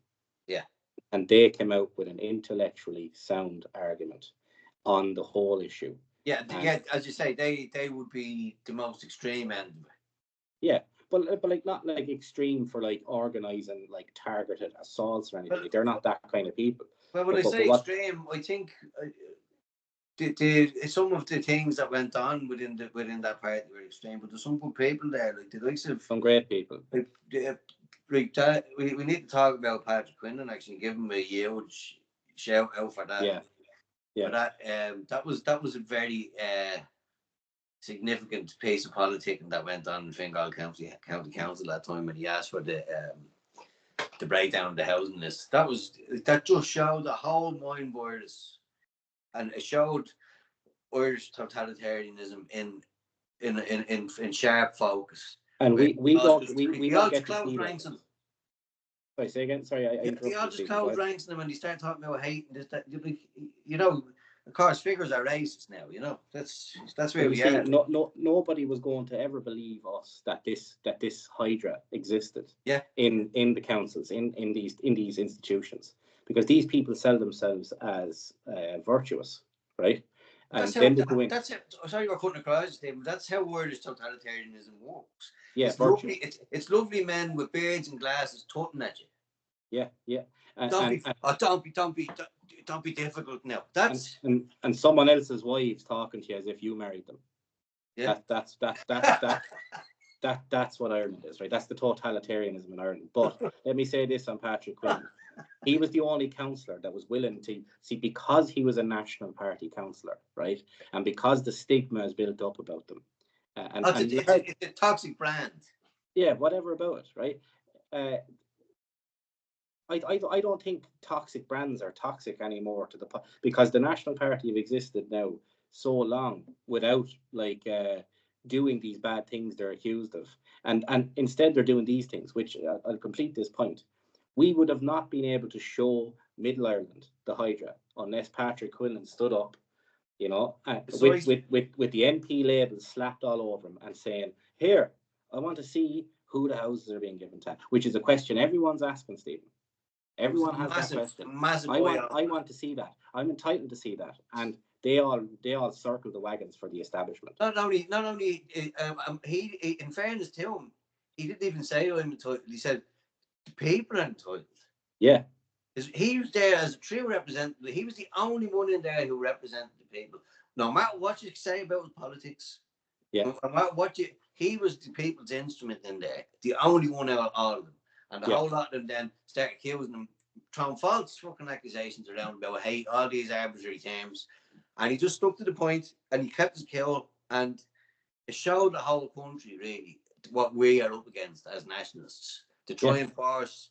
Yeah. And they came out with an intellectually sound argument on the whole issue. Yeah, as you say, they would be the most extreme end of it. Yeah. But like not like extreme for like organizing like targeted assaults or anything. They're not that kind of people. Well, when I say extreme, I think some of the things that went on within that party were extreme. But there's some good people there, like the likes of some great people. Like that, we need to talk about Patrick Quinlan. Actually, give him a huge shout out for that. Yeah. For that was a very significant piece of politicking that went on in Fingal County Council that time when he asked for the breakdown of the housing list. That just showed the whole mind virus, and it showed Irish totalitarianism in sharp focus. And we don't get to see ranks them. Sorry, say again. Sorry, I interrupted. We all just close ranks them when they start talking about hate and this, that. Of course, figures are racist now. That's where we are. Nobody was going to ever believe us that this Hydra existed. Yeah. In the councils, in these institutions, because these people sell themselves as virtuous, right? And then they go in. Sorry, you're cutting across, David. That's how Irish totalitarianism works. Yeah, it's lovely men with beards and glasses tutting at you. Yeah. Don't be difficult now. And someone else's wives talking to you as if you married them. Yeah. That's what Ireland is, right? That's the totalitarianism in Ireland. But let me say this on Patrick Quinn. He was the only councillor that was willing to see, because he was a National Party councillor, right? And because the stigma is built up about them. It's a toxic brand. Yeah, whatever about it, right? I don't think toxic brands are toxic anymore because the National Party have existed now so long without doing these bad things they're accused of, and instead they're doing these things, which I'll complete this point. We would have not been able to show Middle Ireland the Hydra unless Patrick Quinlan stood up, with the MP label slapped all over him and saying, "Here, I want to see who the houses are being given to," which is a question everyone's asking, Stephen. Everyone has that question. I want to see that. I'm entitled to see that, and they all circle the wagons for the establishment. Not only he in fairness to him, he didn't even say I'm entitled. He said the people are entitled. Yeah. He was there as a true representative. He was the only one in there who represented the people. No matter what you say about politics, yeah, no matter what he was the people's instrument in there, the only one out of all of them. And the whole lot of them then started accusing them, throwing false fucking accusations around about hate, all these arbitrary terms. And he just stuck to the point and he kept his cool. And it showed the whole country really what we are up against as nationalists to try and force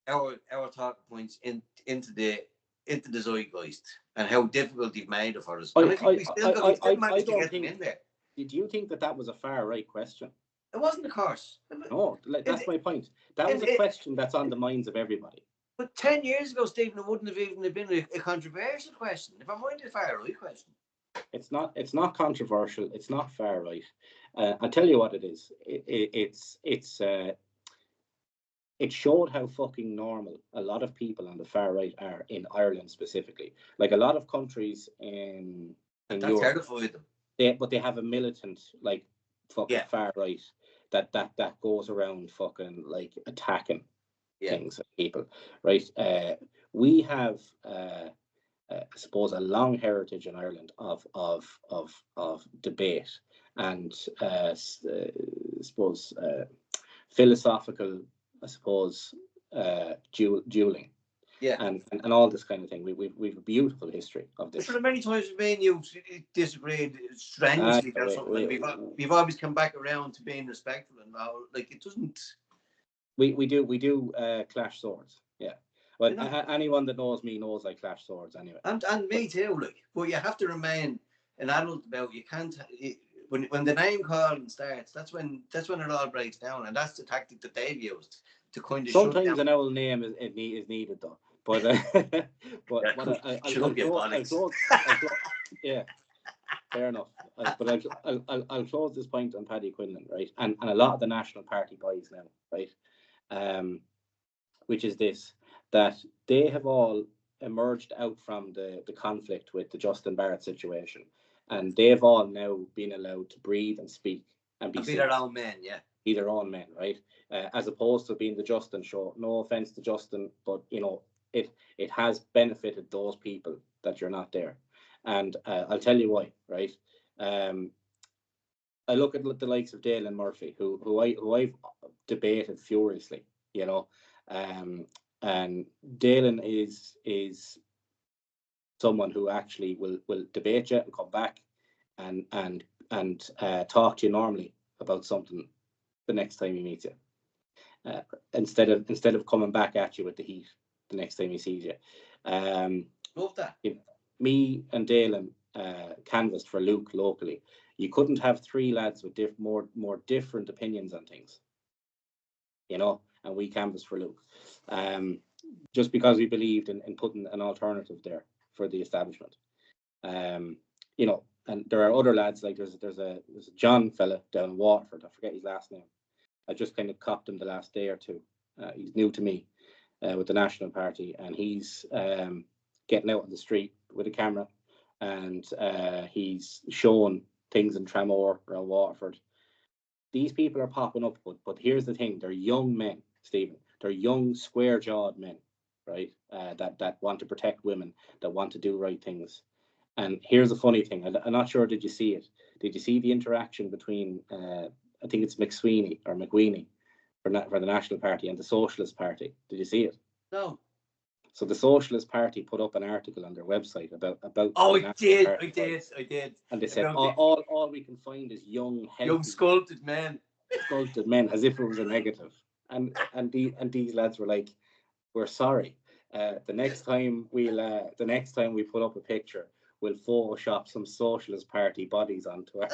our talking points into the zeitgeist and how difficult they've made it for us. And I think we still managed to get them in there. Did you think that was a far right question? It wasn't, of course. No, that's my point. That was a question that's on the minds of everybody. But 10 years ago, Stephen, it wouldn't have even been a controversial question. If I'm mind, a far right question. It's not controversial. It's not far right. I'll tell you what it is. It showed how fucking normal a lot of people on the far right are in Ireland specifically. Like a lot of countries in Europe, terrified them. But they have a militant like fucking far right that goes around fucking like attacking things and people, right? We have I suppose a long heritage in Ireland of debate and suppose philosophical, I suppose, dueling, and all this kind of thing. We've a beautiful history of this. But many times me and you disagreed strenuously or something. We've always come back around to being respectful, and now like it doesn't. We do clash swords, yeah. Well, anyone that knows me knows I clash swords anyway. And me too, like. But you have to remain an adult about. You can't. When the name calling starts, that's when it all breaks down, and that's the tactic that they've used to kind of. Sometimes an old name is needed though, but I'll close. Yeah, fair enough. But I'll close this point on Paddy Quinlan, right? And a lot of the National Party boys now, right? Which is this, that they have all emerged out from the conflict with the Justin Barrett situation. And they've all now been allowed to breathe and speak and be their own men, be their own men, right? As opposed to being the Justin show. No offense to Justin, but you know, it has benefited those people that you're not there. And I'll tell you why, right? I look at the likes of Dale and Murphy, who I've debated furiously, you know, and Dalen is someone who actually will debate you and come back and talk to you normally about something the next time he meets you, instead of coming back at you with the heat the next time he sees you. Love that. Me and Dalen canvassed for Luke locally. You couldn't have three lads with more different opinions on things, you know, and we canvassed for Luke, just because we believed in putting an alternative there for the establishment. You know, and there are other lads, like there's a John fella down in Waterford, I forget his last name. I just kind of copped him the last day or two. He's new to me with the National Party, and he's getting out on the street with a camera, and he's showing things in Tramore around Waterford. These people are popping up, but here's the thing: they're young men, Stephen. They're young, square-jawed men, right? That want to protect women, that want to do right things. And here's the funny thing: I'm not sure. Did you see it? Did you see the interaction between I think it's McSweeney or McWeeny for the National Party and the Socialist Party? Did you see it? No. So the Socialist Party put up an article on their website about. Oh, I did. And they said all we can find is young, healthy, sculpted men, as if it was a negative. And these lads were like, "We're sorry. The next time we put up a picture, we'll Photoshop some Socialist Party bodies onto our."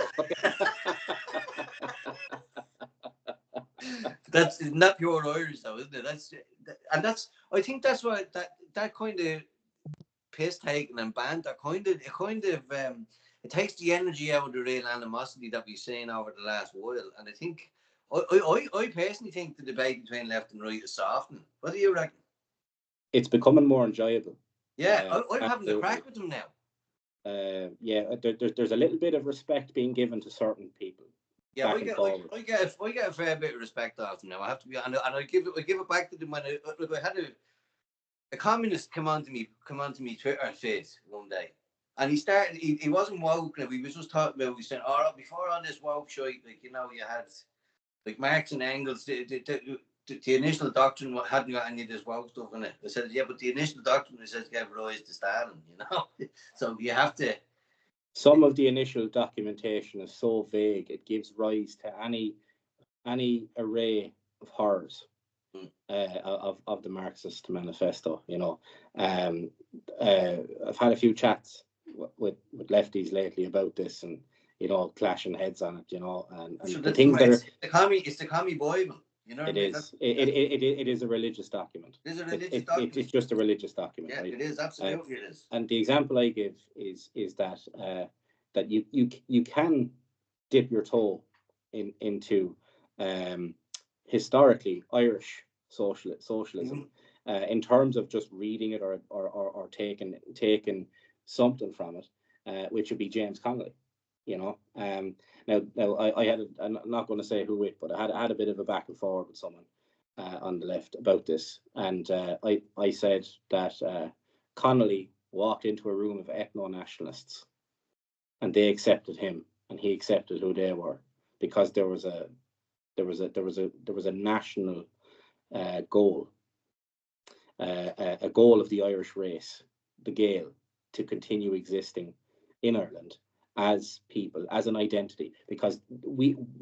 That's not pure Irish, though, isn't it? I think that's why that kind of piss taking and banter it takes the energy out of the real animosity that we've seen over the last while. And I think I personally think the debate between left and right is softening. What do you reckon? It's becoming more enjoyable. Yeah, I'm having a crack with them now. There's a little bit of respect being given to certain people. Yeah, back and forward. I get a fair bit of respect off them now. I have to be, and I give it back to them when I had a communist come onto me Twitter feed one day, and he wasn't woke. Now, he was just talking about, we said, all right, before all this woke shit, like, you know, you had like Marx and Engels, the initial doctrine hadn't got any of this woke stuff in it. I said, yeah, but the initial doctrine, it says, gave rise to Stalin, you know. So you have to. Some of the initial documentation is so vague; it gives rise to any array of horrors of the Marxist manifesto. You know, I've had a few chats with lefties lately about this, and you know, clashing heads on it. You know, and So the things that are it's the commie Bible. You know, it is. It is a religious document. It is a religious document. It's just a religious document. Yeah, right? it is, absolutely, it is. And the example I give is that that you can dip your toe into historically Irish socialism in terms of just reading it or taking something from it, which would be James Connolly. You know, now I had I'm not going to say who it, but I had a bit of a back and forward with someone on the left about this, and I said that Connolly walked into a room of ethno-nationalists, and they accepted him, and he accepted who they were, because there was a national goal, a goal of the Irish race, the Gael, to continue existing in Ireland as people, as an identity, because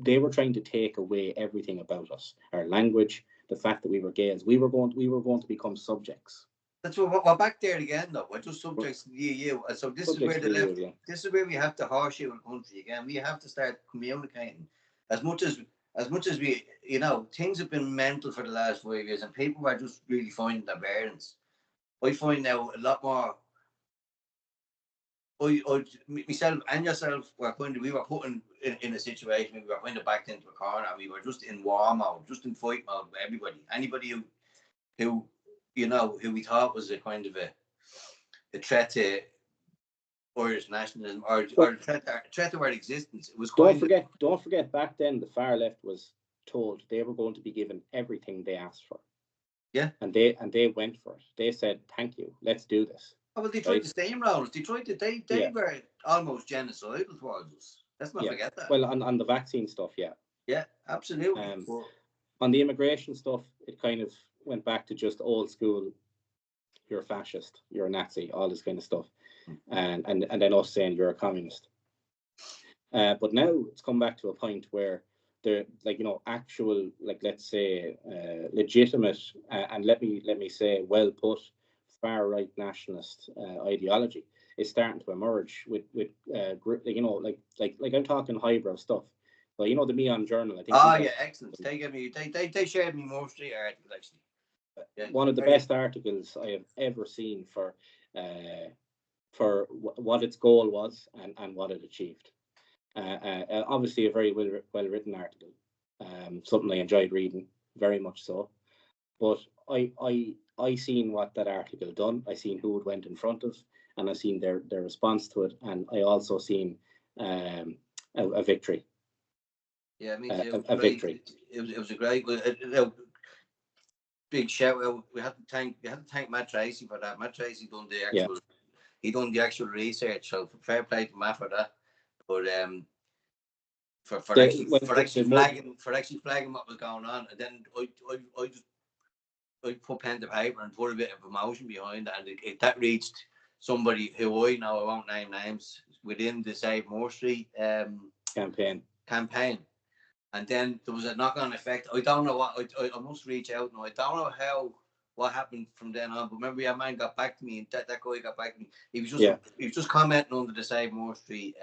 they were trying to take away everything about us, our language, the fact that we were Gaels. We were going to become subjects. That's what we're back there again, though. We're just subjects to the EU. So this is where the left. Yeah. This is where we have to horseshoe in country again. We have to start communicating as much as we, you know, things have been mental for the last 5 years, and people are just really finding their bearings. I find now a lot more. Myself and yourself we were put in a situation where we were kind of backed into a corner, and we were just in war mode, just in fight mode with everybody. Anybody who you know, who we thought was a kind of a threat to Irish nationalism or a threat to our existence. It was don't forget back then the far left was told they were going to be given everything they asked for. Yeah. And they went for it. They said, thank you, let's do this. Oh, well, they tried to steamroll us. They were almost genocidal towards us. Let's not forget that. Well, on the vaccine stuff, yeah. Yeah, absolutely. On the immigration stuff, it kind of went back to just old school, you're a fascist, you're a Nazi, all this kind of stuff. And then us saying you're a communist. But now it's come back to a point where they're, like, you know, actual, like, let's say, legitimate and let me say well put far right nationalist ideology is starting to emerge with you know, like I'm talking highbrow stuff. But you know, the Meon Journal, I think. Oh yeah, excellent. They shared me more Street article, actually. Yeah, one of the best articles I have ever seen for what its goal was and what it achieved. Obviously, a very well written article. Something I enjoyed reading very much so. But I seen what that article done. I seen who it went in front of, and I seen their response to it, and I also seen a victory. Yeah, I mean, a victory. It was a great. Big shout out. We had to thank Matt Tracy for that. Matt Tracy done the actual. Yeah. He done the actual research. So fair play to Matt for that. But for actually flagging what was going on, and then I put pen to paper and put a bit of emotion behind it, and that reached somebody who I know, I won't name names, within the Save Moore Street campaign. And then there was a knock-on effect. I don't know what. I must reach out now. I don't know what happened from then on. But remember, your man got back to me, and that guy got back to me. He was just commenting under the Save Moore Street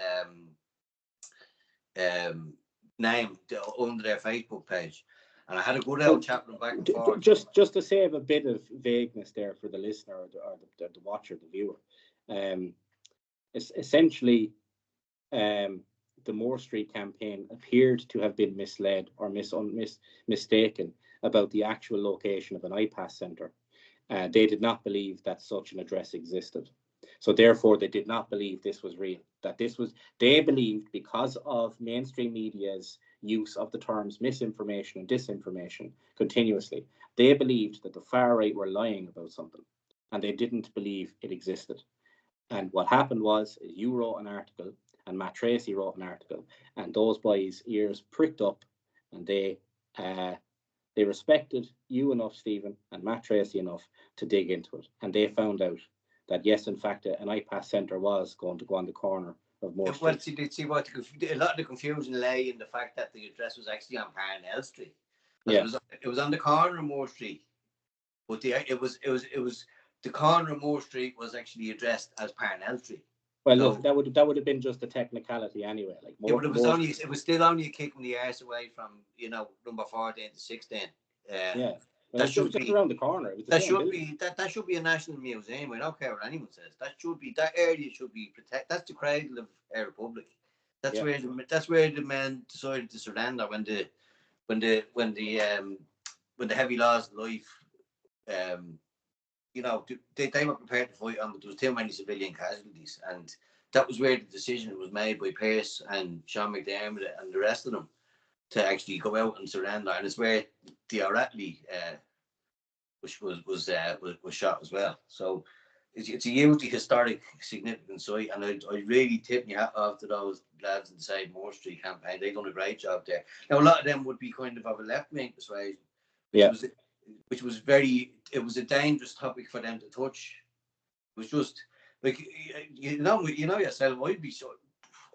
name under their Facebook page, and I had a good old chat with them back and forth. Just to save a bit of vagueness there for the listener or the watcher, the viewer. Essentially, the Moore Street campaign appeared to have been misled or mistaken about the actual location of an IPAS centre. They did not believe that such an address existed. So therefore, they did not believe this was real. that this was, they believed, because of mainstream media's use of the terms misinformation and disinformation continuously, they believed that the far right were lying about something, and they didn't believe it existed. And what happened was, you wrote an article, and Matt Tracy wrote an article, and those boys' ears pricked up, and they respected you enough, Stephen, and Matt Tracy enough to dig into it. And they found out that, yes, in fact, an IPAS centre was going to go on the corner of Moore Street. Well, see what a lot of the confusion lay in the fact that the address was actually on Parnell Street. Yeah. It was on the corner of Moore Street, but it was the corner of Moore Street was actually addressed as Parnell Street. Well, so, look, that would have been just a technicality anyway. Like, yeah, but it was still only a kick in the arse away from number 14 to 16. Yeah. Well, that should be around the corner. That should be a national museum. I don't care what anyone says. That area should be protected. That's the cradle of our republic. That's where the men decided to surrender when the heavy laws of life, they were prepared to fight on, but there was too many civilian casualties, and that was where the decision was made by Pearse and Sean McDermott and the rest of them to actually go out and surrender, and it's where the O'Reilly was shot as well. So it's a hugely historic, significant site, and I really tip my hat off to those lads in the Save Moore Street campaign. They've done a great job there. Now, a lot of them would be kind of a left-wing persuasion, which was it was a dangerous topic for them to touch. It was just like yourself.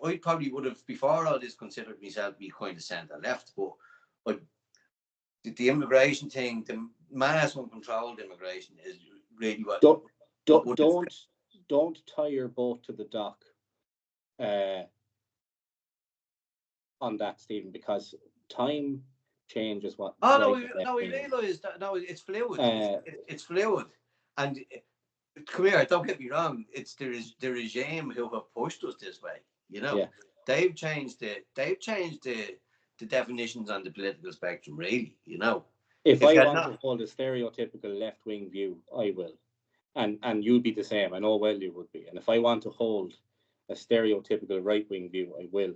I probably would have, before all this, considered myself to be kind of centre left, but the immigration thing, the mass uncontrolled immigration, is really what. Don't tie your boat to the dock on that, Stephen, because time changes what. We realise that. No, it's fluid. It's fluid, and come here. Don't get me wrong. It's the regime who have pushed us this way. They've changed the definitions on the political spectrum. Really, If I want to hold a stereotypical left-wing view, I will, and you'd be the same. I know well you would be. And if I want to hold a stereotypical right-wing view, I will.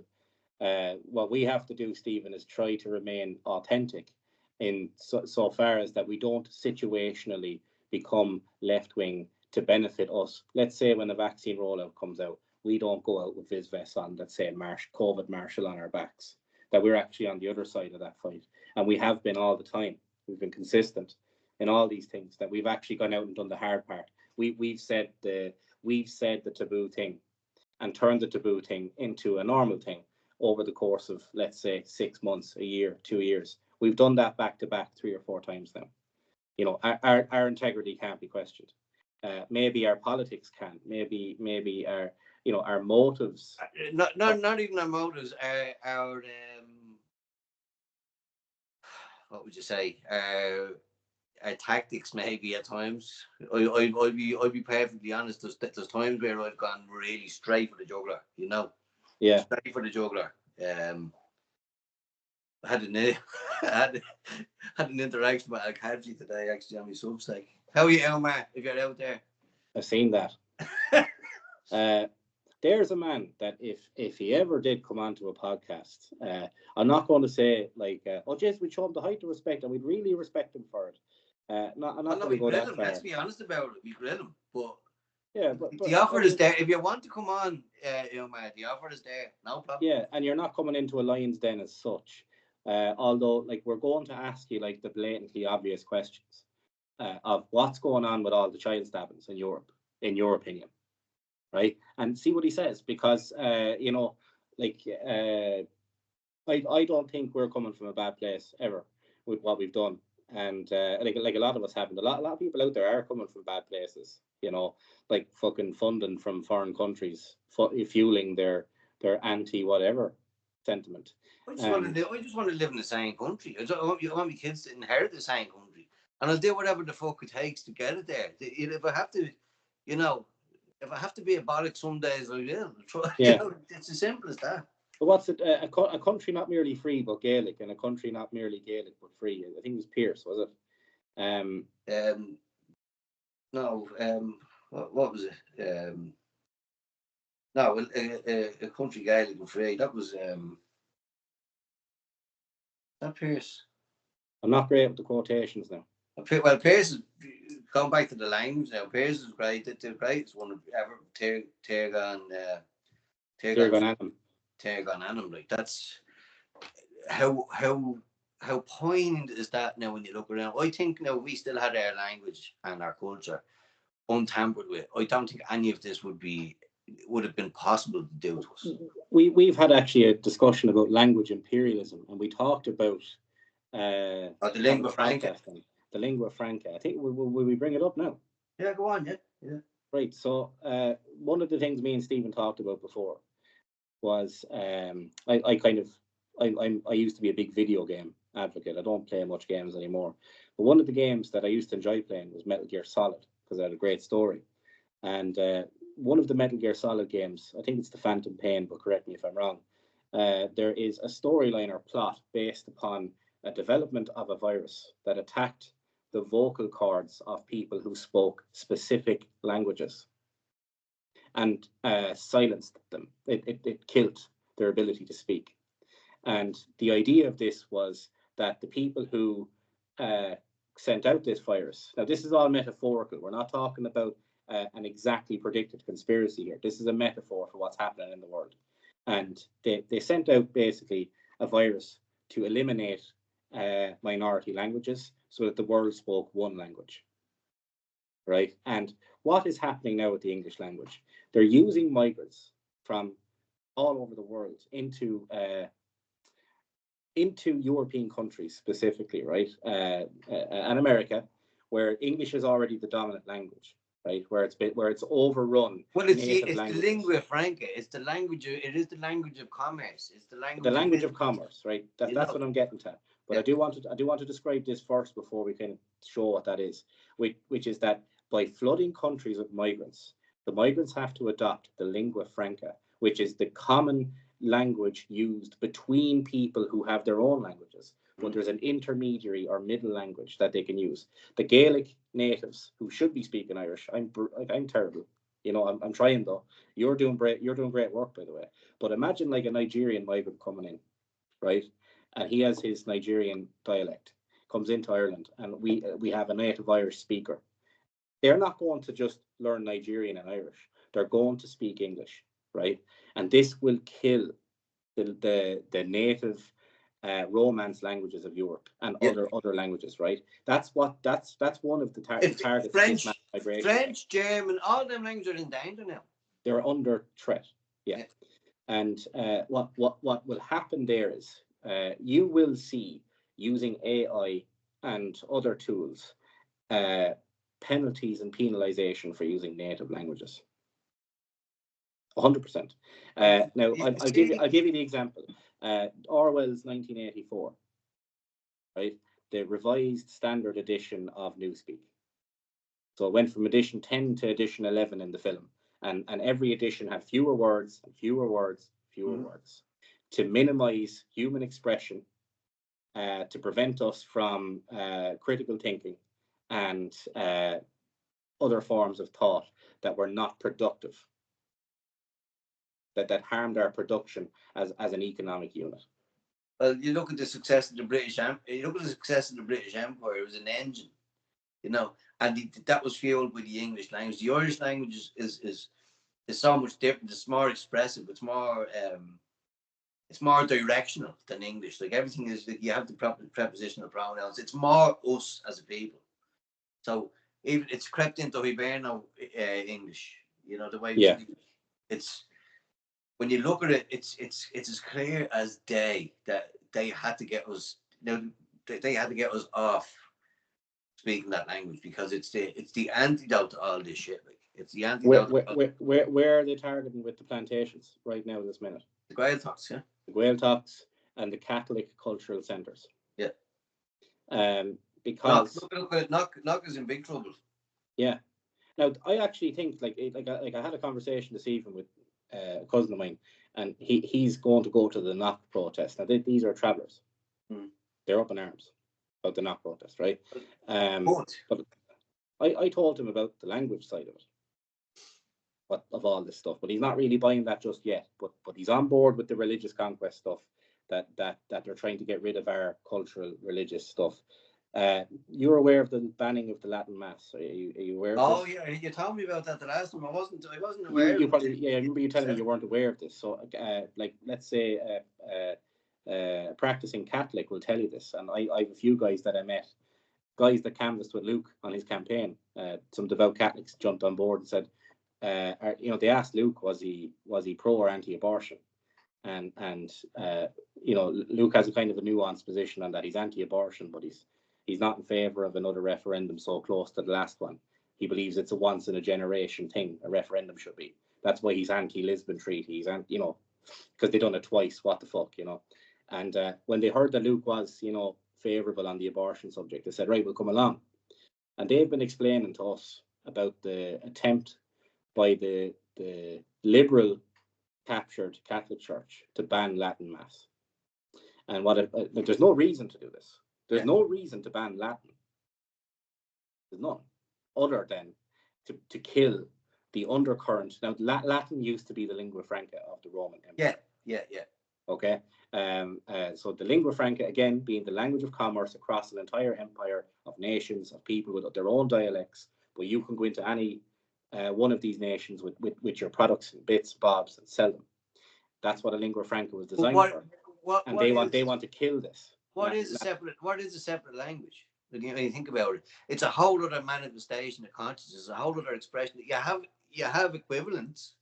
What we have to do, Stephen, is try to remain authentic in so far as that we don't situationally become left-wing to benefit us. Let's say when the vaccine rollout comes out, we don't go out with Viz vests on, let's say COVID Marshall on our backs, that we're actually on the other side of that fight. And we have been all the time. We've been consistent in all these things, that we've actually gone out and done the hard part. We've said the taboo thing and turned the taboo thing into a normal thing over the course of, let's say, 6 months, a year, 2 years. We've done that back to back 3 or 4 times now. Our integrity can't be questioned. Maybe our politics can. Maybe our motives. Not even our motives. Our what would you say? Our tactics, maybe at times. I'd be perfectly honest. There's times where I've gone really straight for the jugular. Yeah. Straight for the jugular. I had an interaction with Al-Kadji today, actually, on my Substack. How are you, Elmar, if you're out there? I've seen that. There's a man that if he ever did come onto a podcast, I'm not going to say like, Jess, we'd show him the height of respect, and we'd really respect him for it. I'm not going to go that far. Let's be honest about it. We grill him, but but the offer is there. If you want to come on, man, the offer is there. No problem. Yeah, and you're not coming into a lion's den as such. Although, like, we're going to ask you like the blatantly obvious questions of what's going on with all the child stabbings in Europe, in your opinion, right? And see what he says, because I don't think we're coming from a bad place ever with what we've done, and like a lot of us haven't. A lot of people out there are coming from bad places, like fucking funding from foreign countries, fueling their anti whatever sentiment. I just want to live in the same country. I want my kids to inherit the same country, and I'll do whatever the fuck it takes to get it there. If I have to, if I have to be a bollock some days, I will. Yeah. It's as simple as that. But what's it? A country not merely free but Gaelic, and a country not merely Gaelic but free. I think it was Pearse, was it? No. What was it? No, well, a country Gaelic and free. That was that Pierce. I'm not great with the quotations now. Well, Pierce is going back to the language now. Pierce is great. The greatest one ever. Tergan Anam. Like that's how poignant is that now when you look around. I think now we still had our language and our culture untampered with. I don't think any of this would have been possible to do to us. We've had actually a discussion about language imperialism, and we talked about the lingua franca. The lingua franca. I think will we bring it up now? Yeah, go on. Yeah. Right. So one of the things me and Stephen talked about before was I used to be a big video game advocate. I don't play much games anymore, but one of the games that I used to enjoy playing was Metal Gear Solid because it had a great story. And one of the Metal Gear Solid games, I think it's the Phantom Pain, but correct me if I'm wrong, there is a storyline or plot based upon a development of a virus that attacked the vocal cords of people who spoke specific languages and silenced them. It killed their ability to speak. And the idea of this was that the people who sent out this virus, now this is all metaphorical. We're not talking about an exactly predicted conspiracy here. This is a metaphor for what's happening in the world. And they sent out basically a virus to eliminate minority languages so that the world spoke one language, right? And what is happening now with the English language? They're using migrants from all over the world into European countries specifically, right? And America, where English is already the dominant language, right? Where it's overrun. Well, it's the lingua franca. It's the language. It is the language of commerce. It's the language of commerce, right? That's what I'm getting to. But I do want to describe this first before we can show what that is, which is that by flooding countries with migrants, the migrants have to adopt the lingua franca, which is the common language used between people who have their own languages, but there's an intermediary or middle language that they can use. The Gaelic natives who should be speaking Irish, I'm terrible. You know, I'm trying though. You're doing great work, by the way. But imagine like a Nigerian migrant coming in, right? And he has his Nigerian dialect, comes into Ireland, and we have a native Irish speaker. They're not going to just learn Nigerian and Irish. They're going to speak English, right? And this will kill the native Romance languages of Europe and other languages, right? That's one of the targets. French, German, all them languages are in danger now. They're under threat. Yeah. And what will happen there is you will see, using AI and other tools, penalties and penalization for using native languages. 100%. Now, I'll give you the example. Orwell's 1984, right? The revised standard edition of Newspeak. So it went from edition 10 to edition 11 in the film, and every edition had fewer words to minimize human expression, to prevent us from critical thinking and other forms of thought that were not productive, that harmed our production as an economic unit. Well, you look at the success of the British Empire. It was an engine, you know, and that was fueled by the English language. The Irish language is so much different. It's more expressive. It's more directional than English. Like everything is, you have the proper prepositional pronouns. It's more us as a people. So even it's crept into Hiberno English. You know the way. Yeah. It's when you look at it, it's as clear as day that they had to get us. They had to get us off speaking that language because it's the antidote to all this shit. Like it's the antidote. Where are they targeting with the plantations right now? This minute. The Gaeltachts, yeah. The Gaeltachts and the Catholic cultural centres. Yeah. Because Knock is in big trouble. Yeah. Now I actually think like I had a conversation this evening with a cousin of mine, and he's going to go to the Knock protest. Now these are travellers. They're up in arms about the Knock protest, right? But I told him about the language side of it. of all this stuff, but he's not really buying that just yet. But he's on board with the religious conquest stuff, that they're trying to get rid of our cultural religious stuff. You're aware of the banning of the Latin Mass? Are you aware of this? Oh yeah, you told me about that the last time. I wasn't aware. You probably, I remember you telling me you weren't aware of this. So like, let's say a practicing Catholic will tell you this, and I have a few guys that I met, guys that canvassed with Luke on his campaign. Some devout Catholics jumped on board and said, they asked Luke, was he pro or anti-abortion, and Luke has a kind of a nuanced position on that. He's anti-abortion, but he's not in favor of another referendum so close to the last one. He believes it's a once in a generation thing. A referendum should be. That's why he's anti-Lisbon Treaty. He's because they done it twice. What the fuck, And when they heard that Luke was, favourable on the abortion subject, they said, right, we'll come along. And they've been explaining to us about the attempt by the liberal captured Catholic Church to ban Latin Mass. And there's no reason to do this. There's no reason to ban Latin. There's none, other than to kill the undercurrent. Now, Latin used to be the lingua franca of the Roman Empire. Yeah. Okay. So the lingua franca, again, being the language of commerce across an entire empire of nations, of people with their own dialects, but you can go into any one of these nations with your products and bits, bobs, and sell them. That's what a lingua franca was designed for. And they want to kill this. What is a separate language? When you think about it, it's a whole other manifestation of consciousness, a whole other expression. You have equivalents,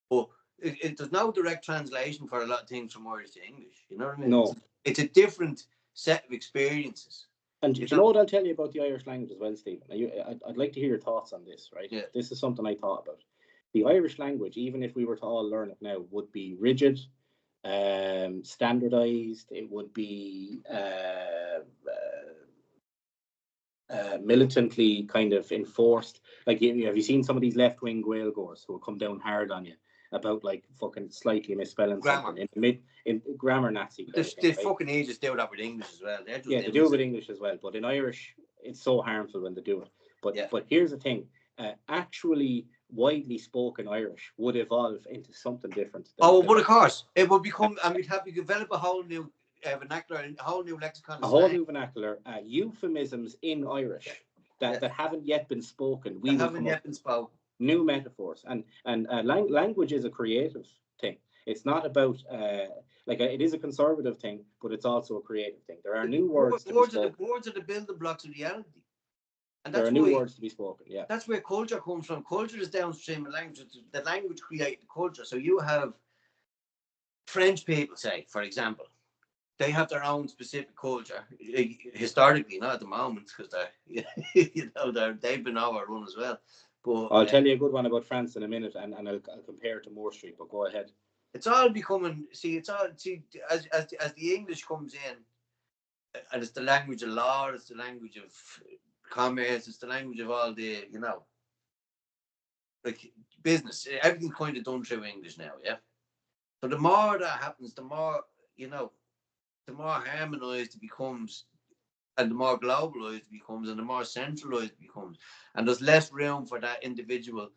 but there's no direct translation for a lot of things from Irish to English. You know what I mean? No. It's a different set of experiences. And do you know what I'll tell you about the Irish language as well, Stephen? I'd like to hear your thoughts on this, right? Yeah. This is something I thought about. The Irish language, even if we were to all learn it now, would be rigid, standardized. It would be militantly kind of enforced. Like, have you seen some of these left-wing Gaeilgeoirs who will come down hard on you about like fucking slightly misspelling grammar in grammar Nazi? They fucking just do that with English as well. They do it with English as well. But in Irish, it's so harmful when they do it. But here's the thing: actually, widely spoken Irish would evolve into something different. But of course, it would become. And we'd have to develop a whole new vernacular, a whole new lexicon. A whole new vernacular, euphemisms in Irish that haven't yet been spoken. New metaphors, and language is a creative thing. It's not about it is a conservative thing, but it's also a creative thing. There are new words. Words are the building blocks of reality, and there are new words to be spoken. Yeah, that's where culture comes from. Culture is downstream of language. The language creates the culture. So you have French people, say, for example, they have their own specific culture historically, not at the moment, because they've been overrun as well. But I'll tell you a good one about France in a minute, and I'll compare it to Moore Street. But go ahead. It's all becoming. As the English comes in, and it's the language of law, it's the language of commerce, it's the language of all the like business. Everything's kind of done through English now, yeah. So the more that happens, the more the more harmonized it becomes. And the more globalized it becomes, and the more centralized it becomes, and there's less room for that individual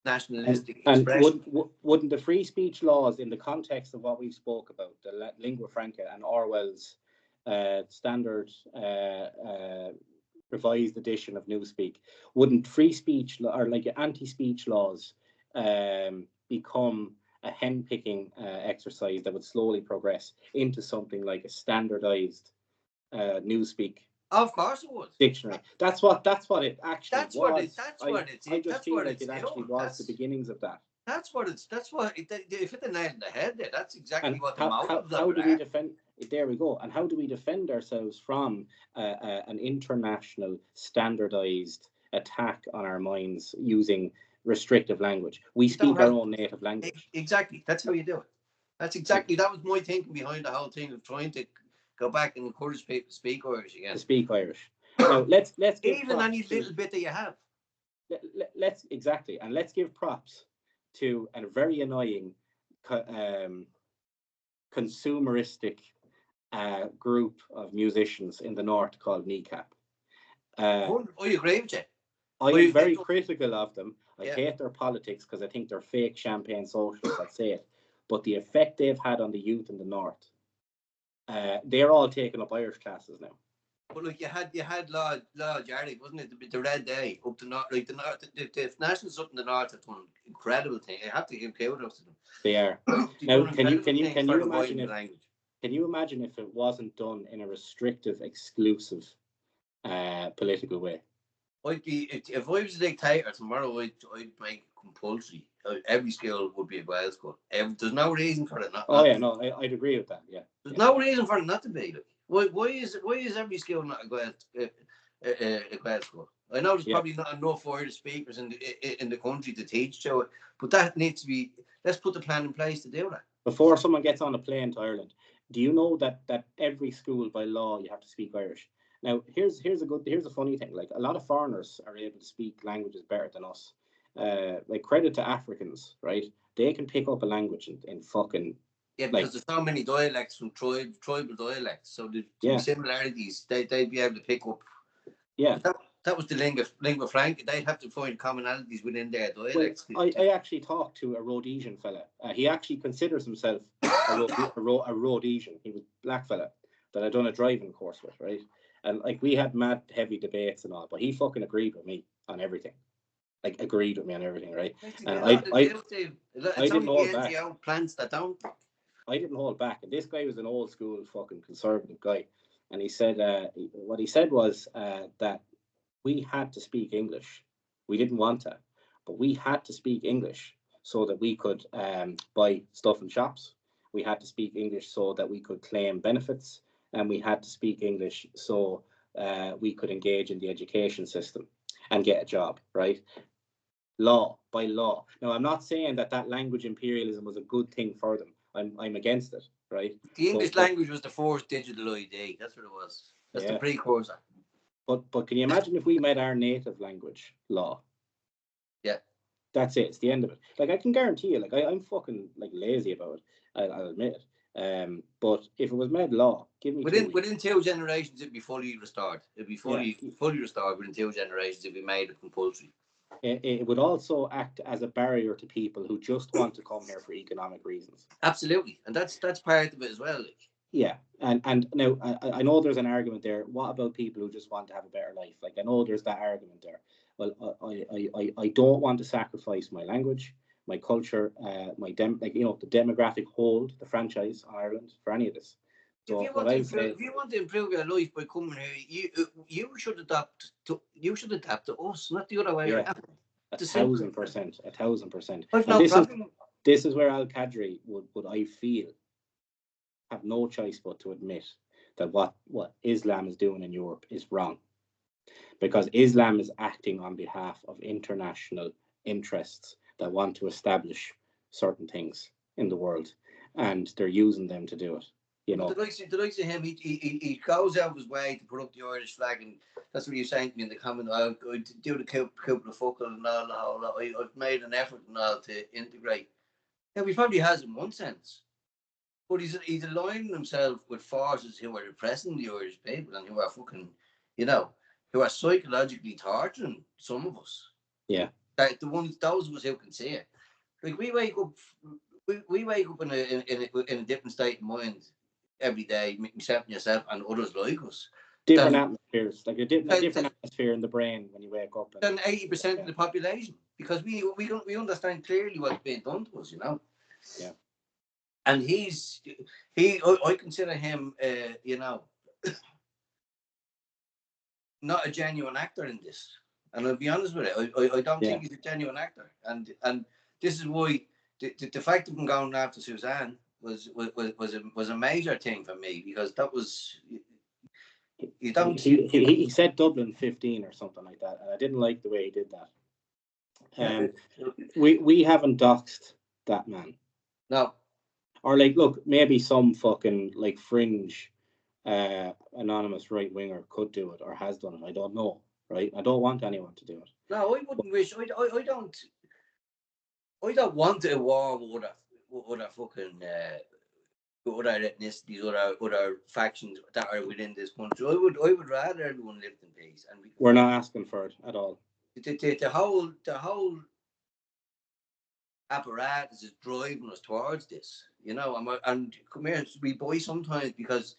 nationalistic expression. And wouldn't the free speech laws, in the context of what we spoke about, the lingua franca and Orwell's standard revised edition of Newspeak, wouldn't free speech or like anti-speech laws become a hen-picking exercise that would slowly progress into something like a standardized Newspeak? Of course it would. Dictionary. That's what it actually was. I just feel like it actually was the beginnings of that. If hit the nail on the head there, that's exactly what the motives how do we defend? There we go. And how do we defend ourselves from an international standardized attack on our minds using restrictive language? We speak our own native language. Exactly. That's how you do it. That was my thinking behind the whole thing of trying to go back and encourage people to speak Irish again. To speak Irish. Now let's even any little bit that you have. Let's give props to a very annoying consumeristic group of musicians in the north called Kneecap. I agree with you. I'm very critical of them. I hate their politics because I think they're fake champagne socialists. I'd say it. But the effect they've had on the youth in the north, they're all taking up Irish classes now. But look, you had Lord Jardick, wasn't it? The Red Day up the north, like the nationalists up in the north have done incredible thing. I have to give kudos to them. They are. Now, can you imagine can you imagine if it wasn't done in a restrictive, exclusive, political way? If I was a dictator tomorrow, I'd make it compulsory. Every school would be a Gael school. There's no reason for it not. I'd agree with that. Yeah. There's no reason for it not to be. Like, why is every school not a Gael school? I know there's probably not enough Irish speakers in the country to teach to it, but that needs to be. Let's put the plan in place to do that. Before someone gets on a plane to Ireland, do you know that every school by law you have to speak Irish? Now, here's a funny thing. Like, a lot of foreigners are able to speak languages better than us. Like, credit to Africans, right? They can pick up a language in fucking. Yeah, because there's so many dialects from tribal dialects, so the similarities they'd be able to pick up. Yeah, that was the lingua franca. They'd have to find commonalities within their dialects. Well, I actually talked to a Rhodesian fella. He actually considers himself a Rhodesian. He was a black fella that I'd done a driving course with, right? And like, we had mad heavy debates and all, but he fucking agreed with me on everything. Like, agreed with me on everything, right? And I didn't hold back. Plants that don't. I didn't hold back. And this guy was an old school fucking conservative guy. And he said, what he said was that we had to speak English. We didn't want to, but we had to speak English so that we could buy stuff in shops. We had to speak English so that we could claim benefits. And we had to speak English so we could engage in the education system and get a job, right? By law. Now, I'm not saying that language imperialism was a good thing for them. I'm against it, right? The English language was the fourth digital ID. That's what it was. That's the precursor. But can you imagine if we made our native language law? Yeah. That's it. It's the end of it. Like, I can guarantee you, like, I'm fucking like lazy about it. I'll admit it. But if it was made law, give me within 2 generations, it'd be fully restored. It'd be fully restored within 2 generations if we made it compulsory. It would also act as a barrier to people who just want to come here for economic reasons. Absolutely, and that's part of it as well. Like. Yeah, and now I know there's an argument there. What about people who just want to have a better life? Like, I know there's that argument there. Well, I don't want to sacrifice my language, my culture, the demographic hold, the franchise on Ireland for any of this. So if you want to improve your life by coming here, you should adapt to us, not the other way around. 1,000%. This is where Al Qadri would I feel have no choice but to admit that what Islam is doing in Europe is wrong, because Islam is acting on behalf of international interests that want to establish certain things in the world, and they're using them to do it. You know, the likes of him, he goes out of his way to put up the Irish flag, and that's what he was saying to me in the comment. I do the couple of fuckle and all. I've made an effort and all to integrate. Yeah, he probably has in one sense, but he's aligning himself with forces who are repressing the Irish people and who are fucking, who are psychologically torturing some of us. Yeah, like those of us who can see it. Like, we wake up in a different state of mind every day, myself and yourself and others like us. Different atmospheres, like a different atmosphere in the brain when you wake up. Than 80% of the population, because we understand clearly what's being done to us, Yeah. And I consider him, not a genuine actor in this. And I'll be honest with it, I don't think he's a genuine actor. And this is why the fact of him going after Suzanne was a major thing for me, because that was you don't. He said Dublin 15 or something like that, and I didn't like the way he did that. We haven't doxed that man. No. Or like, look, maybe some fucking like fringe anonymous right winger could do it or has done it. I don't know, right? I don't want anyone to do it. No, I wouldn't wish. I don't want a war with a fucking other ethnicities, other factions that are within this country. I would rather everyone lived in peace. And we're not asking for it at all. The whole apparatus is driving us towards this. You know, and come here, we buy sometimes because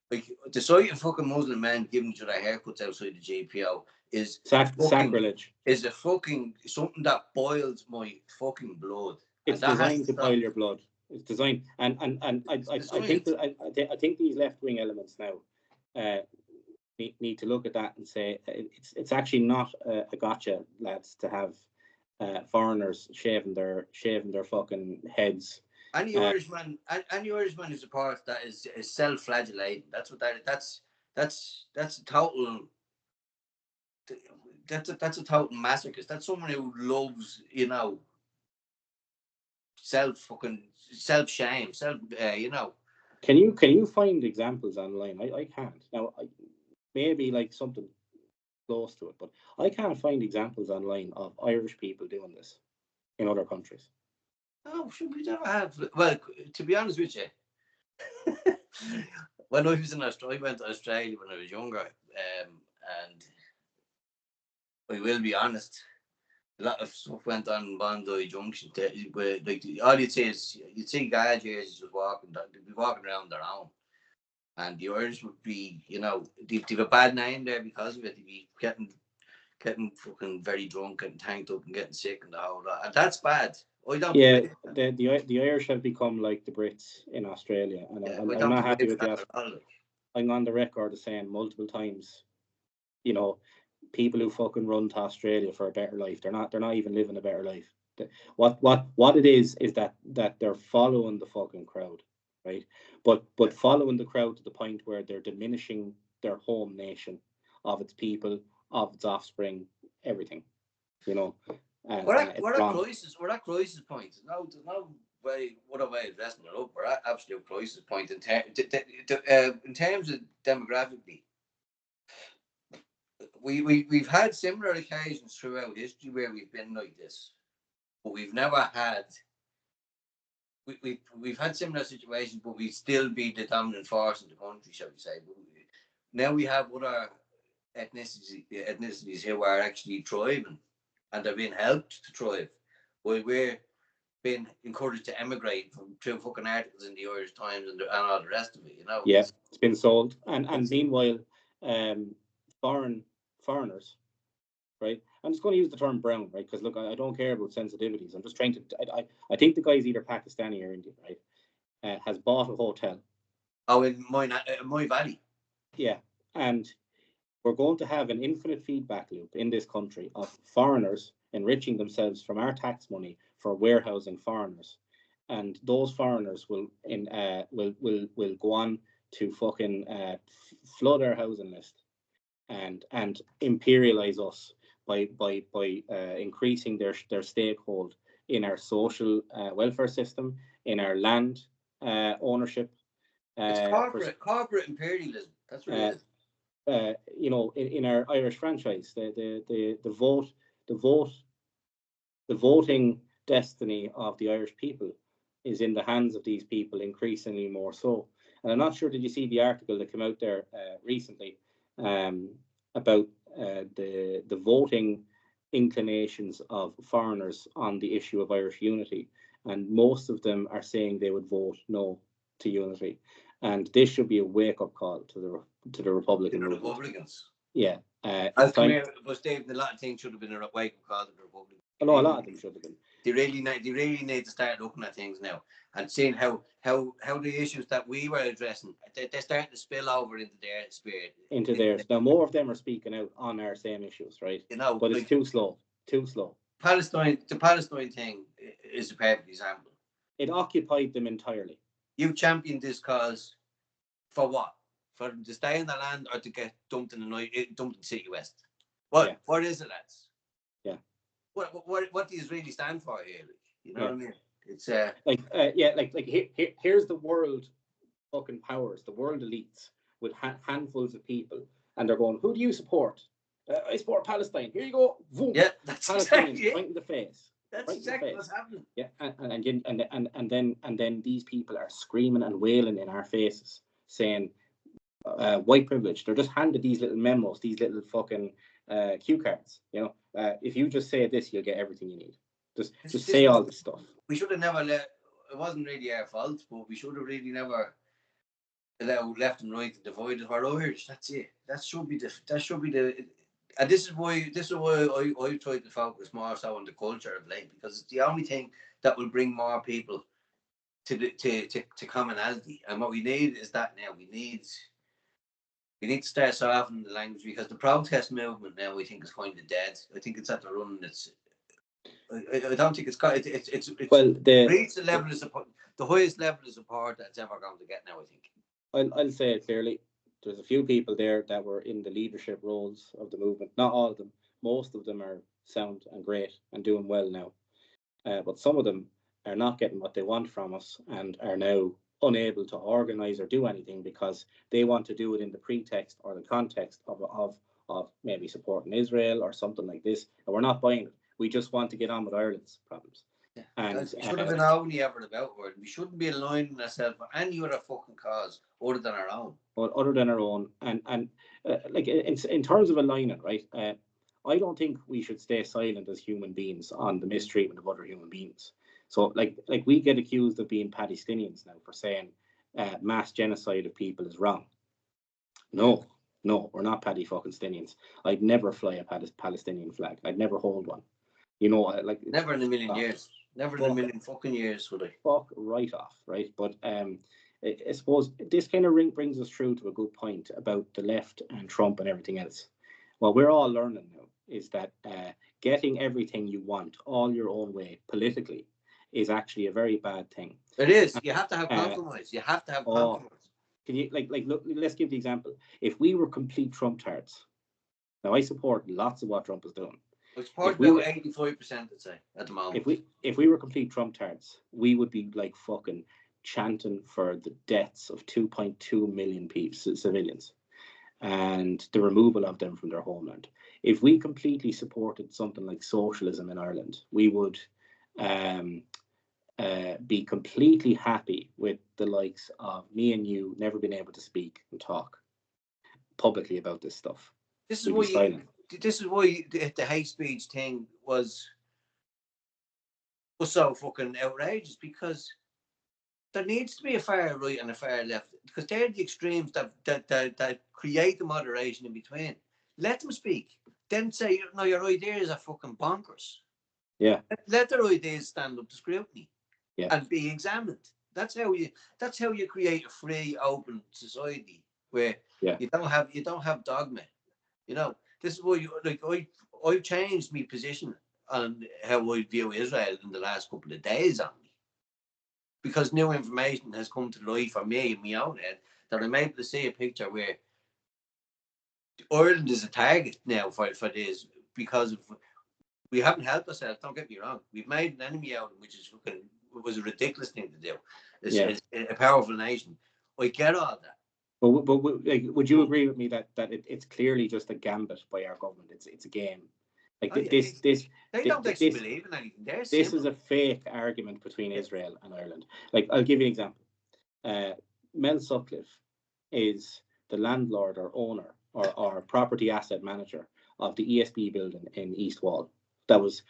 like the sight of fucking Muslim men giving each other haircuts outside the JPO is sacrilege. Is a fucking something that boils my fucking blood. It's designed to boil your blood. It's designed, and I think that I think these left wing elements now need to look at that and say it's actually not a gotcha, lads, to have foreigners shaving their fucking heads. Any Irishman is a part that is self-flagellating. That's what that's a total. That's a total masochist. That's someone who loves, you know, self shame, you know. Can you find examples online? I can't now. Maybe like something close to it, but I can't find examples online of Irish people doing this in other countries. Oh, should we never have? Well, to be honest with you, when I was in Australia, I went to Australia when I was younger, and I will be honest, a lot of stuff went on in Bondi Junction. Where, like, all you'd see guards just walking, they'd be walking around their own, and the Irish would be, you know, they'd have a bad name there because of it. They'd be getting fucking very drunk, getting tanked up, and getting sick, and the whole lot. And that's bad. Yeah, the Irish have become like the Brits in Australia, and I'm not happy with that. I'm on the record of saying multiple times, you know, people who fucking run to Australia for a better life, they're not even living a better life. What it is that they're following the fucking crowd, right? But following the crowd to the point where they're diminishing their home nation, of its people, of its offspring, everything, you know. We're at crisis point. There's no other way of dressing it up. We're at absolute crisis point in terms of demographically. We've had similar occasions throughout history where we've been like this, but we've never had. We've had similar situations, but we still be the dominant force in the country, shall we say? But now we have other ethnicities here who are actually thriving, and they're being helped to thrive, while we're being encouraged to emigrate through fucking articles in the Irish Times and all the rest of it, you know. Yeah, it's been sold, and meanwhile, foreigners, right? I'm just going to use the term brown, right? Because look, I don't care about sensitivities. I'm just trying to. I think the guy's either Pakistani or Indian, right? Has bought a hotel. Oh, in my valley. Yeah, and we're going to have an infinite feedback loop in this country of foreigners enriching themselves from our tax money for warehousing foreigners, and those foreigners will go on to fucking flood our housing list and imperialize us by increasing their stakehold in our social welfare system, in our land ownership. It's corporate imperialism. That's what it is. You know, in our Irish franchise, the voting destiny of the Irish people is in the hands of these people, increasingly more so. And I'm not sure, did you see the article that came out there recently about the voting inclinations of foreigners on the issue of Irish unity? And most of them are saying they would vote no to unity. And this should be a wake-up call to the Republican movement. Republicans. Yeah. But Stephen, a lot of things should have been a wake-up call to the Republicans. No, a lot of things should have been. They really need to start looking at things now and seeing how the issues that we were addressing, they're starting to spill over into their spirit. Into theirs. Now, more of them are speaking out on our same issues, right? You know, but it's too slow. The Palestine thing is a perfect example. It occupied them entirely. You championed this cause for what? For them to stay in the land or to get dumped in City West? What is it, lads? Yeah. What do you really stand for here? You know what I mean? It's here's the world fucking powers, the world elites with handfuls of people, and they're going, who do you support? I support Palestine. Here you go. Boom. Yeah, that's Palestine exactly right in the face. That's right exactly what's happening. Yeah, and then these people are screaming and wailing in our faces, saying white privilege. They're just handed these little memos, these little fucking cue cards. You know, if you just say this, you'll get everything you need. Just say all this stuff. We should have never let. It wasn't really our fault, but we should have really never allowed left and right to divide it. We're Irish. That's it. That should be the. And this is why I try to focus more so on the culture of late, because it's the only thing that will bring more people to commonality. And what we need is that now. We need to start softening the language, because the protest movement now, I think, is kind of dead. I think it's at the run. I don't think it's well, reached the level of support, the highest level of support that's ever going to get now, I think. I'll say it clearly. There's a few people there that were in the leadership roles of the movement. Not all of them. Most of them are sound and great and doing well now. But some of them are not getting what they want from us and are now unable to organise or do anything because they want to do it in the pretext or the context of maybe supporting Israel or something like this. And we're not buying it. We just want to get on with Ireland's problems. Yeah. And we should have been only ever about it. We shouldn't be aligning ourselves for any other fucking cause other than our own. Well, other than our own. And like in terms of aligning, right? I don't think we should stay silent as human beings on the mistreatment of other human beings. So like we get accused of being Palestinians now for saying mass genocide of people is wrong. No, we're not Paddy fucking Stinians. I'd never fly a Palestinian flag. I'd never hold one. You know, like never in a million years. Never in a million fucking years would I. Fuck right off, right? But I suppose this kind of brings us through to a good point about the left and Trump and everything else. What we're all learning now is that getting everything you want all your own way politically is actually a very bad thing. It is. You have to have compromise. You have to have compromise. Can you look? Let's give the example. If we were complete Trump tards, now I support lots of what Trump is doing. It's part about 85%, I'd say, at the moment. If we were complete Trump tards, we would be like fucking chanting for the deaths of 2.2 million people, civilians, and the removal of them from their homeland. If we completely supported something like socialism in Ireland, we would be completely happy with the likes of me and you never being able to speak and talk publicly about this stuff. This is why the hate speech thing was so fucking outrageous, because there needs to be a far right and a far left, because they're the extremes that create the moderation in between. Let them speak. Then say, no, your ideas are fucking bonkers. Yeah. Let their ideas stand up to scrutiny. Yeah. And be examined. That's how you create a free, open society where you don't have dogma. You know, this is why I've changed my position on how I view Israel in the last couple of days only, because new information has come to life for me in my own head that I'm able to see a picture where Ireland is a target now for this, because we haven't helped ourselves. Don't get me wrong. We've made an enemy out of it, which was a ridiculous thing to do. It's a powerful nation. I get all that. But would you agree with me that it's clearly just a gambit by our government? It's a game. Like they don't actually believe in anything. This is a fake argument between Israel and Ireland. Like, I'll give you an example. Mel Sutcliffe is the landlord or owner or property asset manager of the ESB building in East Wall. That was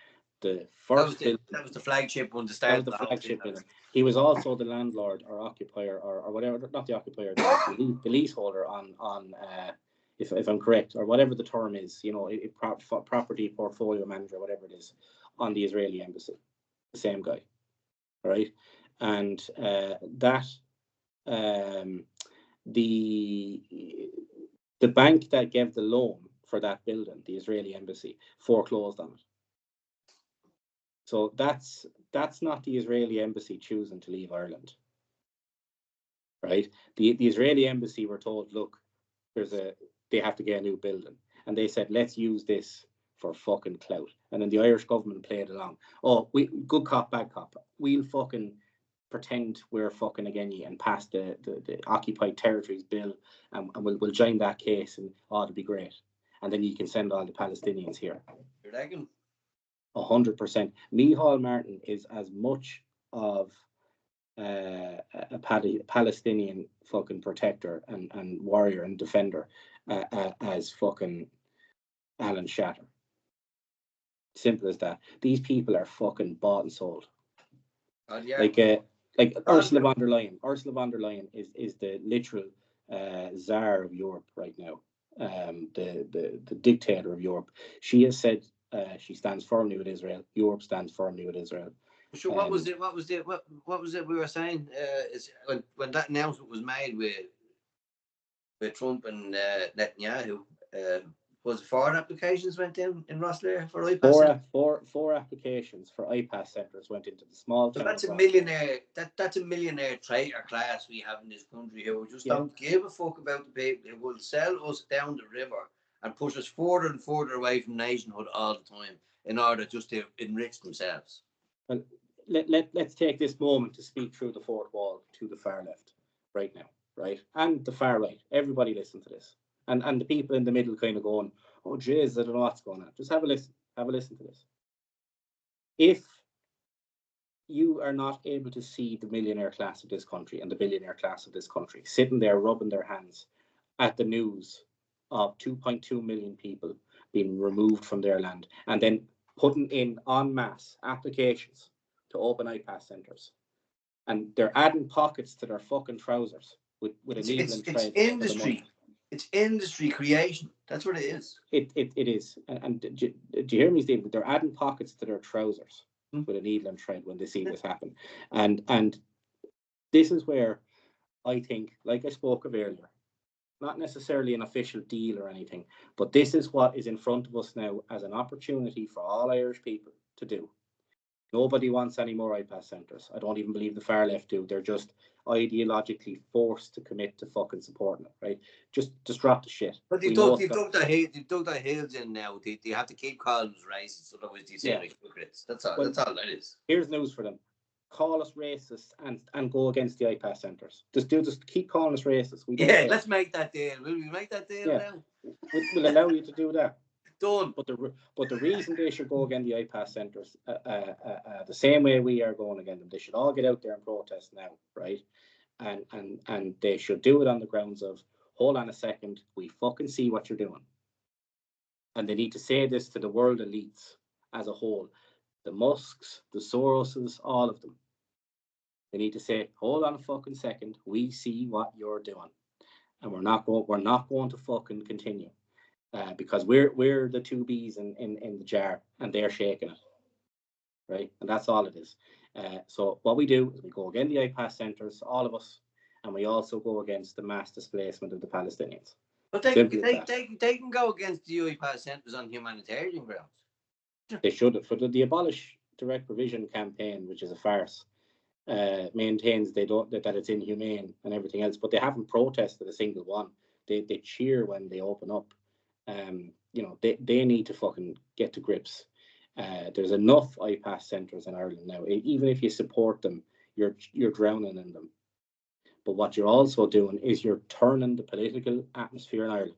the first. That was the flagship one to start. That was the flagship building. He was also the landlord or occupier or whatever, not the occupier, the leaseholder on if I'm correct, or whatever the term is, you know, property portfolio manager, whatever it is, on the Israeli embassy. The same guy, right? And the bank that gave the loan for that building, the Israeli embassy, foreclosed on it. So that's not the Israeli embassy choosing to leave Ireland, right? The Israeli embassy were told, look, they have to get a new building, and they said, let's use this for fucking clout. And then the Irish government played along. Oh, we good cop, bad cop. We'll fucking pretend we're fucking again and pass the occupied territories bill, and we'll join that case, and it'll be great. And then you can send all the Palestinians here. You're reckon? 100%. Micheál Martin is as much of a Palestinian fucking protector and warrior and defender as fucking Alan Shatter. Simple as that. These people are fucking bought and sold. Yeah. Like Ursula von der Leyen. Ursula von der Leyen is the literal czar of Europe right now. The dictator of Europe. She has said she stands firmly with Israel. Europe stands firmly with Israel. So what was it? What was it we were saying? Is when that announcement was made with Trump and Netanyahu, was 4 applications went in Rosslare for IPAS? Four applications for IPAS centres went into the small town. So that's a millionaire. That's a millionaire traitor class we have in this country who just don't give a fuck about the people who will sell us down the river and push us further and further away from nationhood all the time in order just to enrich themselves. Well, let's take this moment to speak through the fourth wall to the far left right now, right? And the far right. Everybody listen to this. And the people in the middle kind of going, oh, jeez, I don't know what's going on. Just have a listen. Have a listen to this. If you are not able to see the millionaire class of this country and the billionaire class of this country sitting there rubbing their hands at the news of 2.2 million people being removed from their land and then putting in en masse applications to open IPAS centres, and they're adding pockets to their fucking trousers with a needle and thread. Industry. It's industry creation. That's what it is. It is. And do you hear me, Stephen? They're adding pockets to their trousers with a needle and thread when they see this happen. And this is where I think, like I spoke of earlier, not necessarily an official deal or anything, but this is what is in front of us now as an opportunity for all Irish people to do. Nobody wants any more IPAS centres. I don't even believe the far left do. They're just ideologically forced to commit to fucking supporting it, right? Just drop the shit. But they dug their heels in now. They have to keep calling us racist, otherwise they say like hypocrites. That's all. That's all that is. Here's news for them: call us racist and go against the IPAS centres. Just keep calling us racist. Let's make that deal. Will we make that deal now? We'll allow you to do that. Done. But the reason they should go against the IPAS centres, the same way we are going against them, they should all get out there and protest now, right? And they should do it on the grounds of, hold on a second, we fucking see what you're doing. And they need to say this to the world elites as a whole, the Musks, the Soroses, all of them. They need to say, hold on a fucking second, we see what you're doing, and we're not going to fucking continue. Because we're the two bees in the jar and they're shaking it, right? And that's all it is. So what we do is we go against the IPAS centres, all of us, and we also go against the mass displacement of the Palestinians. But they can go against the IPAS centres on humanitarian grounds. They should have. For the Abolish Direct Provision campaign, which is a farce, maintains that it's inhumane and everything else, but they haven't protested a single one. They cheer when they open up. They need to fucking get to grips. There's enough IPAS centres in Ireland now. Even if you support them, you're drowning in them. But what you're also doing is you're turning the political atmosphere in Ireland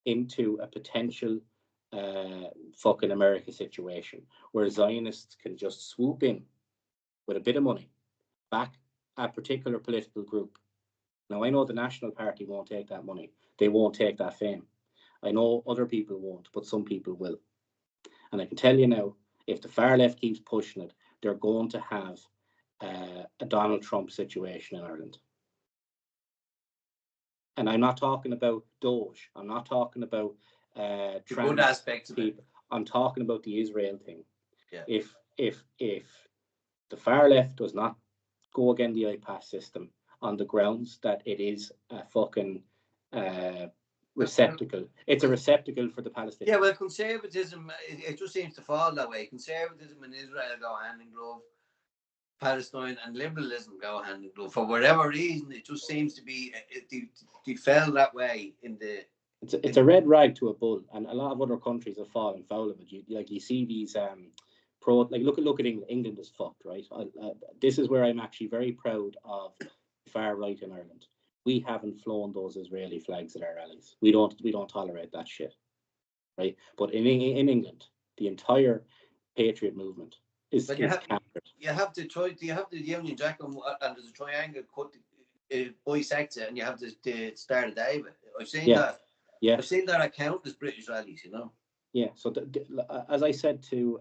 into a potential fucking America situation where Zionists can just swoop in with a bit of money, back a particular political group. Now, I know the National Party won't take that money. They won't take that fame. I know other people won't, but some people will. And I can tell you now, if the far left keeps pushing it, they're going to have a Donald Trump situation in Ireland. And I'm not talking about Doge. I'm not talking about good aspects of it. I'm talking about the Israel thing. Yeah. If the far left does not go against the IPAS system on the grounds that it is a fucking receptacle. It's a receptacle for the Palestinians. Yeah, well, conservatism, it just seems to fall that way. Conservatism and Israel go hand in glove. Palestine and liberalism go hand in glove. For whatever reason, it just seems to be, they fell that way in the... It's a red rag to a bull, and a lot of other countries have fallen foul of it. You see these look at England. England is fucked, right? This is where I'm actually very proud of the far right in Ireland. We haven't flown those Israeli flags at our rallies. We don't tolerate that shit, right? But in England, the entire patriot movement is captured. You have the Union Jack and there's a triangle cut bisector, and you have the Star of David. I've seen that. Yeah. I've seen that at countless British rallies, Yeah. So as I said to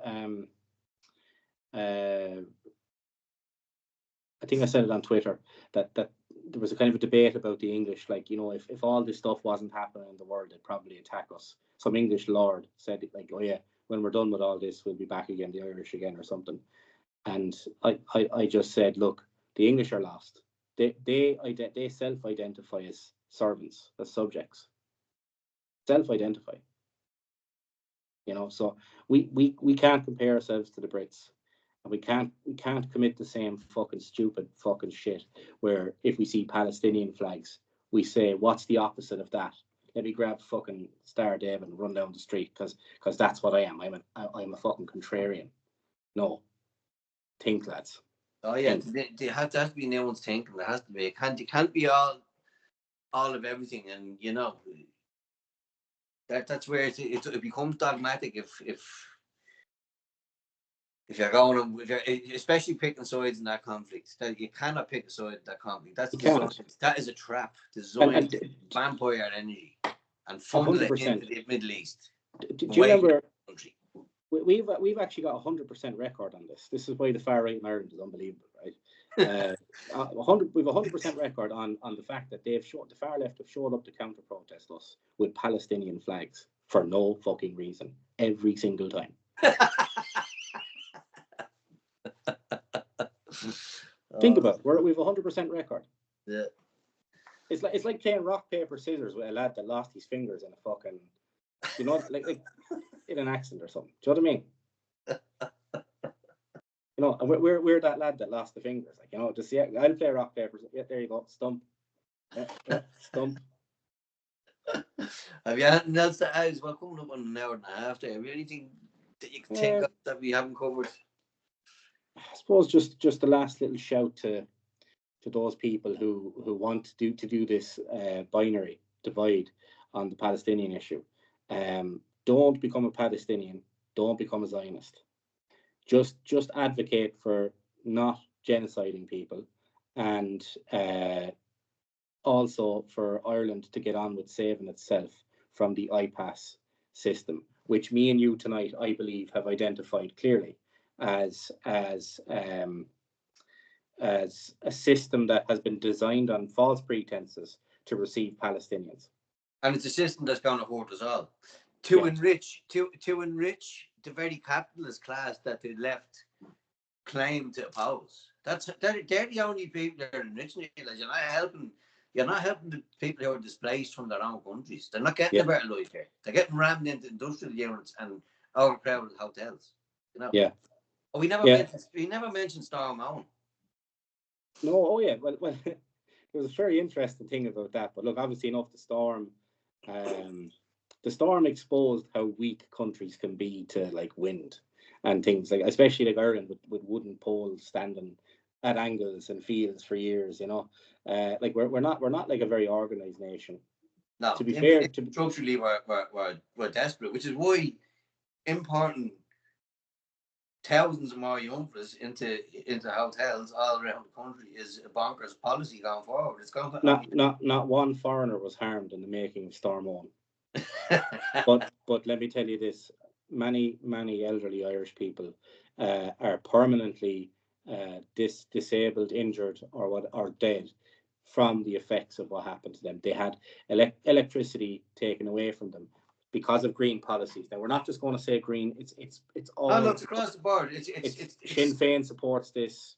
I think I said it on Twitter that there was a kind of a debate about the English, like, you know, if all this stuff wasn't happening in the world, they'd probably attack us. Some English lord said, like, oh yeah, when we're done with all this, we'll be back again, the Irish again, or something. And I just said, look, the English are lost. They self-identify as servants, as subjects. Self-identify. You know, so we can't compare ourselves to the Brits. And we can't commit the same fucking stupid fucking shit where if we see Palestinian flags, we say, what's the opposite of that? Let me grab fucking Star David and run down the street because that's what I am. I'm a fucking contrarian. No. Think, lads. Oh yeah, there has to be no one's thinking. There has to be. It can't be all of everything, and you know that's where it becomes dogmatic if you're going, especially picking sides in that conflict. That you cannot pick a side in that conflict. That's that is a trap designed to vampire energy and funnel it into the Middle East. Do you remember? We've actually got 100% record on this. This is why the far right in Ireland is unbelievable, right? We've 100% record on the fact that the far left have showed up to counter protest us with Palestinian flags for no fucking reason every single time. Think about it. We've 100% record. Yeah. It's like playing rock paper scissors with a lad that lost his fingers in a fucking, you know, like in an accident or something. Do you know what I mean? You know, and we're that lad that lost the fingers. Like, you know, just yeah, I'll play rock paper. Yeah, there you go, stump. Yeah, stump. Have you anything else to add? Well, coming up on an hour and a half there. Have you anything that you can think of that we haven't covered? I suppose just the last little shout to those people who want to do this binary divide on the Palestinian issue. Don't become a Palestinian. Don't become a Zionist. Just advocate for not genociding people, and also for Ireland to get on with saving itself from the IPAS system, which me and you tonight, I believe, have identified clearly as a system that has been designed on false pretenses to receive Palestinians. And it's a system that's going to hurt us all. To enrich the very capitalist class that the left claim to oppose. They're the only people that are enriching it. You're not helping the people who are displaced from their own countries. They're not getting a better life here. They're getting rammed into industrial units and overcrowded hotels. You know? Yeah. Oh, we never mentioned Storm Owen. No, oh yeah. Well, there was a very interesting thing about that. But look, obviously enough, the storm exposed how weak countries can be to like wind and things, like especially like Ireland with wooden poles standing at angles and fields for years. You know, like we're not like a very organized nation. No, to be fair, structurally we're desperate, which is why importing thousands of more young fellas into hotels all around the country is a bonkers policy going forward. It's going to not one foreigner was harmed in the making of Storm Owen. but let me tell you this: many elderly Irish people are permanently disabled, injured, or dead from the effects of what happened to them. They had electricity taken away from them because of green policies. Now, we're not just going to say green. It's all. Oh no, it's across the board. It's Sinn Féin supports this.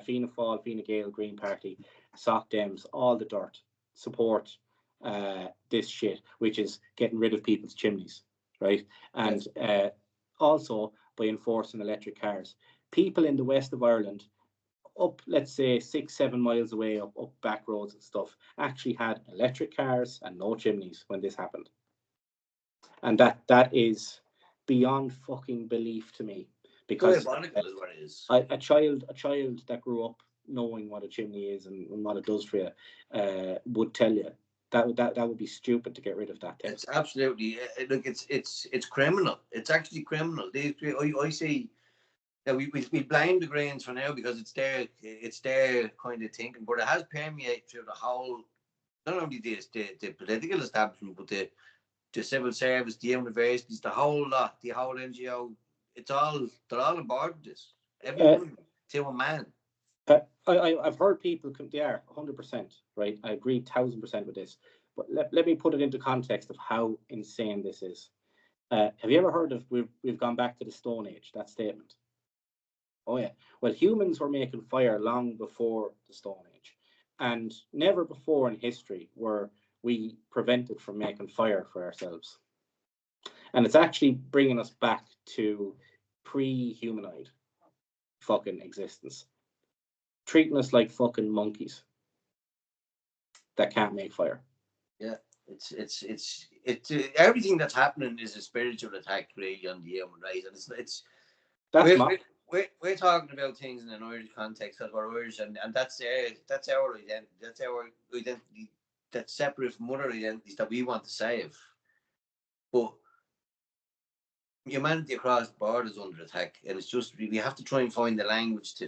Fianna Fáil, Fine Gael, Green Party, Soc Dems, all the dirt support this shit, which is getting rid of people's chimneys, right? And also by enforcing electric cars. People in the west of Ireland, up, let's say 6-7 miles away, up back roads and stuff, actually had electric cars and no chimneys when this happened. And that is beyond fucking belief to me, because diabolical is what it is. A child that grew up knowing what a chimney is and what it does for you would tell you that would be stupid to get rid of that thing. It's absolutely, look, it's criminal. It's actually criminal. I say that we blame the Greens for now because it's their kind of thinking, but it has permeated through the whole, not only the political establishment, but the civil service, the universities, the whole lot, the whole NGO. They're all on board with this. Every one of them, to a man. I've heard people come. They are 100% right. I agree 1000% with this. But let me put it into context of how insane this is. Have you ever heard of we've gone back to the Stone Age? That statement. Oh yeah. Well, humans were making fire long before the Stone Age, and never before in history were we prevented from making fire for ourselves. And it's actually bringing us back to pre-humanoid fucking existence, treating us like fucking monkeys that can't make fire. Yeah, it's everything that's happening is a spiritual attack really on the human race, and it's we're talking about things in an Irish context because we're Irish, and that's our identity, that's separate from other identities that we want to save. But humanity across the board is under attack, and it's just we have to try and find the language to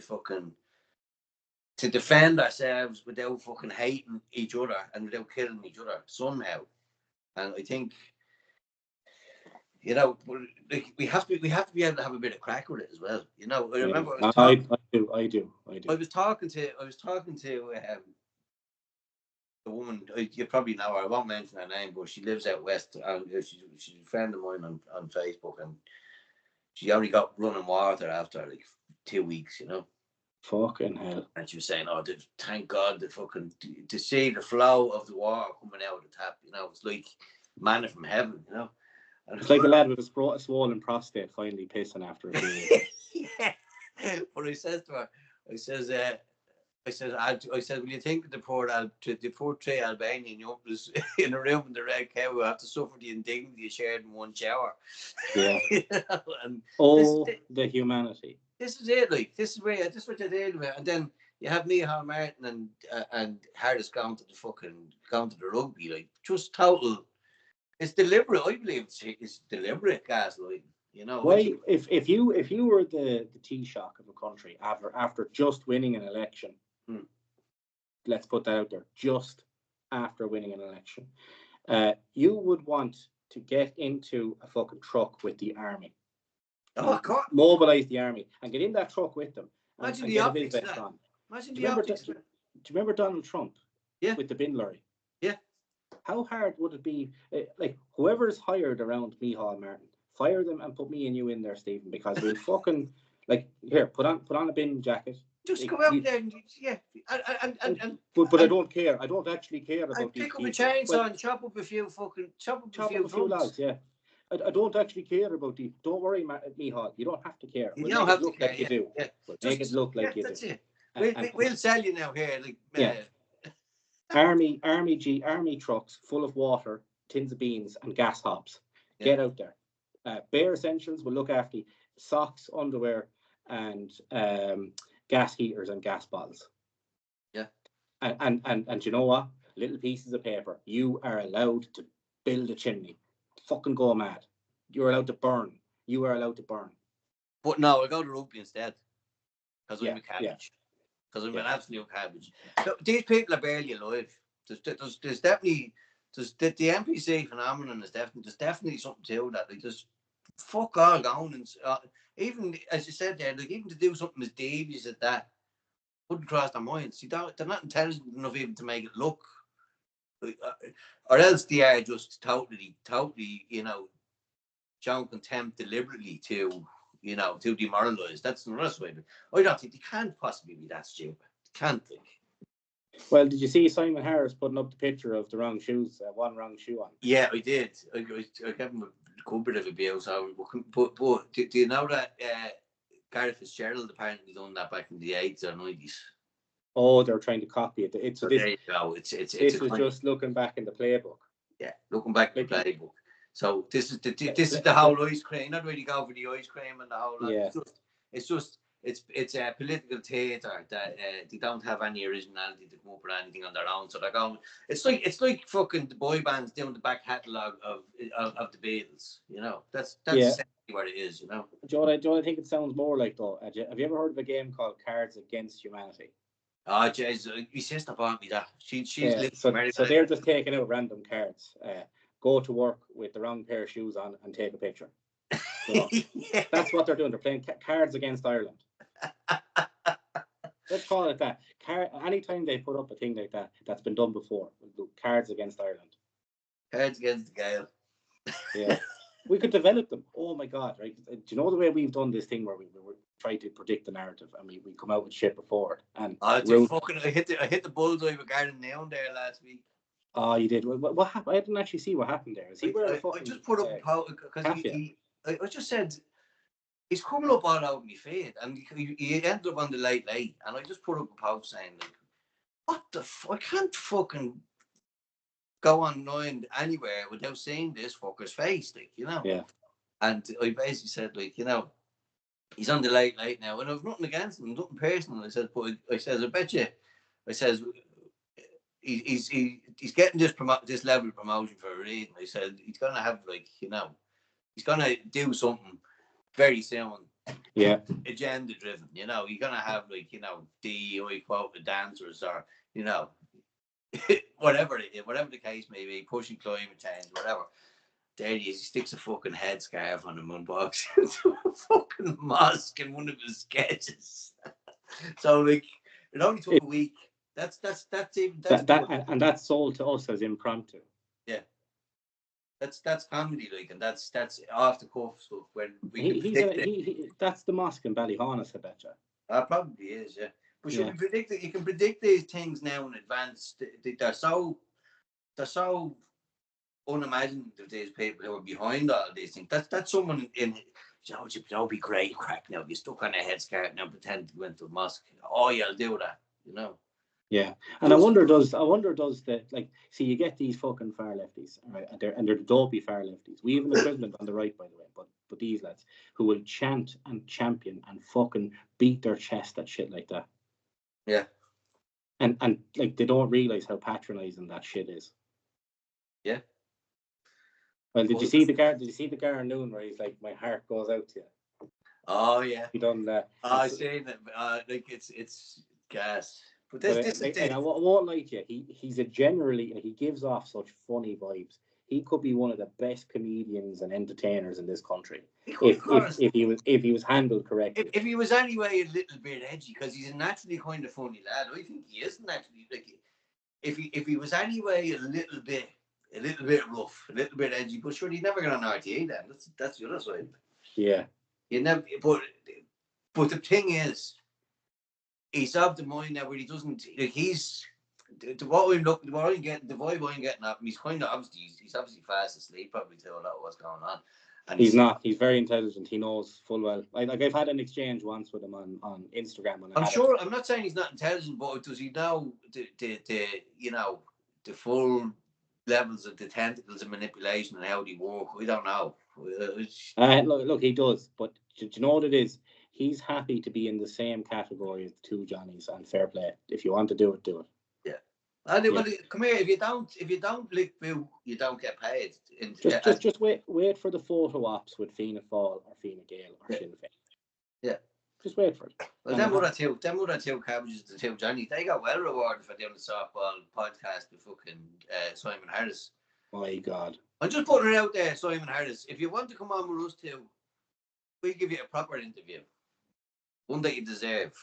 defend ourselves without fucking hating each other and without killing each other somehow. And I think, we have to be able to have a bit of crack with it as well. I remember I do. I was talking to a woman. You probably know her. I won't mention her name, but she lives out west. And she's a friend of mine on Facebook, and she only got running water after like 2 weeks. Fucking hell. And she was saying, "Oh, thank God to see the flow of the water coming out of the tap. It's like manna from heaven. And it's like a lad with a swollen prostate finally pissing after a few weeks." Yeah. But I says to her, I said, will you think the poor three Albanian youngsters in a room in the Red Cow who have to suffer the indignity of sharing in one shower? Yeah. And the humanity. This is it, like this is what you're dealing with, and then you have Micheál Martin and Harris going to the rugby, like just total. It's deliberate. I believe it's deliberate gaslighting. Why, if you were the Taoiseach of a country after just winning an election, let's put that out there, just after winning an election, you would want to get into a fucking truck with the army. Oh, God. Mobilize the army and get in that truck with them. Imagine the optics. Do you remember Donald Trump? Yeah. With the bin lorry. Yeah. How hard would it be? Like whoever's hired around Micheál Martin, fire them and put me and you in there, Stephen, because we'll fucking here put on a bin jacket. Just go out there and but I don't care. I don't actually care about these people. Pick up a chainsaw and chop up a few logs. Yeah. I don't actually care about these. Don't worry, Micheál. You don't have to care. You don't have to care. Like you do. Yeah. Make it look like you that's do. It. We'll sell you now here. Army trucks full of water, tins of beans, and gas hobs. Yeah. Get out there. Bare essentials will look after you. Socks, underwear, and gas heaters and gas bottles. Yeah. And you know what? Little pieces of paper. You are allowed to build a chimney. Fucking go mad. You're allowed to burn. You are allowed to burn. But no, I'll go to rugby instead. Because I'm a cabbage. Because I'm an absolute cabbage. So, these people are barely alive. There's definitely the NPC phenomenon is definitely something to that. Like there's fuck all going, and even as you said there, like even to do something as devious as that wouldn't cross their minds. They're not intelligent enough even to make it look. Or else they are just totally, showing contempt deliberately to demoralise. That's another way. I don't think they can't possibly be that stupid. They can't think. Well, did you see Simon Harris putting up the picture of the wrong shoes, one wrong shoe on? Yeah, I did. I gave him a good bit of abuse. But do you know that Gary Fitzgerald apparently done that back in the 80s or 90s? Oh, they're trying to copy it. There you go. It's just looking back in the playbook. Yeah, looking back in the playbook. So this is the whole ice cream. Not really go for the ice cream and the whole lot. Yeah. It's a political theatre that they don't have any originality to come up with anything on their own. So they're going. It's like fucking the boy bands doing the back catalogue of the Beatles. That's exactly what it is. Joe, I think it sounds more like though. Have you ever heard of a game called Cards Against Humanity? Oh, jeez, my sister bought me that. She's so they're just taking out random cards. go to work with the wrong pair of shoes on and take a picture. You know, that's what they're doing. They're playing cards against Ireland. Let's call it that. Anytime they put up a thing like that, that's been done before. Cards against Ireland. Cards against the Gael. Yeah. We could develop them. Oh my God, right? Do you know the way we've done this thing where we try to predict the narrative and we come out with shit before and I hit the bullseye with Gordon Neon there last week. Oh, you did. What happened? I didn't actually see what happened there. Is he wearing a fucking? I just put up a post because I just said he's coming up all out my feed, and he ended up on the late, and I just put up a post saying like, "What the I can't fucking go online anywhere without seeing this fucker's face, like, you know." Yeah. And I basically said, like, you know, he's on the late now, and I've nothing against him, nothing personal. I said, but I bet you, I says. He's getting this level of promotion for a reason. I said he's gonna have, like, you know, he's gonna do something very soon. Yeah. Agenda driven, you know. You're gonna have, like, you know, DEI quota dancers, or, you know, whatever the case may be, pushing climate change, whatever. There he is. He sticks a fucking headscarf on him, unboxing into a fucking mosque in one of his sketches. So, like, it only took a week. That's and that's sold to us as impromptu. Yeah, that's comedy, like, and that's off the cuff stuff. When that's the mosque in Ballyhonus, I bet you. Probably is, yeah. But should we predict it? You can predict these things now in advance. They're so unimaginative. These people who are behind all these things. That's someone in. It'll be great crack now. You stuck on a headscarf now, pretend to go into a mosque. Oh, yeah, I'll do that. You know. Yeah, and I wonder does that, like, see, you get these fucking far lefties, right? And they're dopey far lefties. We have an equivalent on the right, by the way, but these lads who will chant and champion and fucking beat their chest at shit like that. Yeah, and like, they don't realize how patronizing that shit is. Yeah. Well, did you see the Garen Noon where he's like, "My heart goes out to you"? Oh yeah, he done that. I seen it. Like, it's gas. But this and I won't lie to you. He's he gives off such funny vibes. He could be one of the best comedians and entertainers in this country if he was handled correctly. If he was anyway a little bit edgy, because he's a naturally kind of funny lad. I think he is naturally, like, if he was anyway a little bit rough, a little bit edgy, but sure, he'd never get on RTA then. That's the other side. Yeah. You never. But the thing is, he's of the mind now where he doesn't, like, he's the vibe I'm getting at him, he's kind of he's obviously fast asleep probably to a lot of what's going on. And he's very intelligent. He knows full well. Like I've had an exchange once with him on Instagram. I'm not saying he's not intelligent, but does he know the you know, the full levels of the tentacles of manipulation and how they work? We don't know. Look, he does, but do you know what it is? He's happy to be in the same category as the two Johnnies, and fair play. If you want to do it, do it. Yeah. Well, come here. If you don't lick Boo, you don't get paid. Just wait for the photo ops with Fianna Fáil or Fine Gael or Sinn Féin. Yeah. Just wait for it. Well, them other two cabbages, the two Johnnies, they got well rewarded for doing the softball podcast with fucking Simon Harris. My God. I'm just putting it out there, Simon Harris. If you want to come on with us too, we'll give you a proper interview. One that you deserve.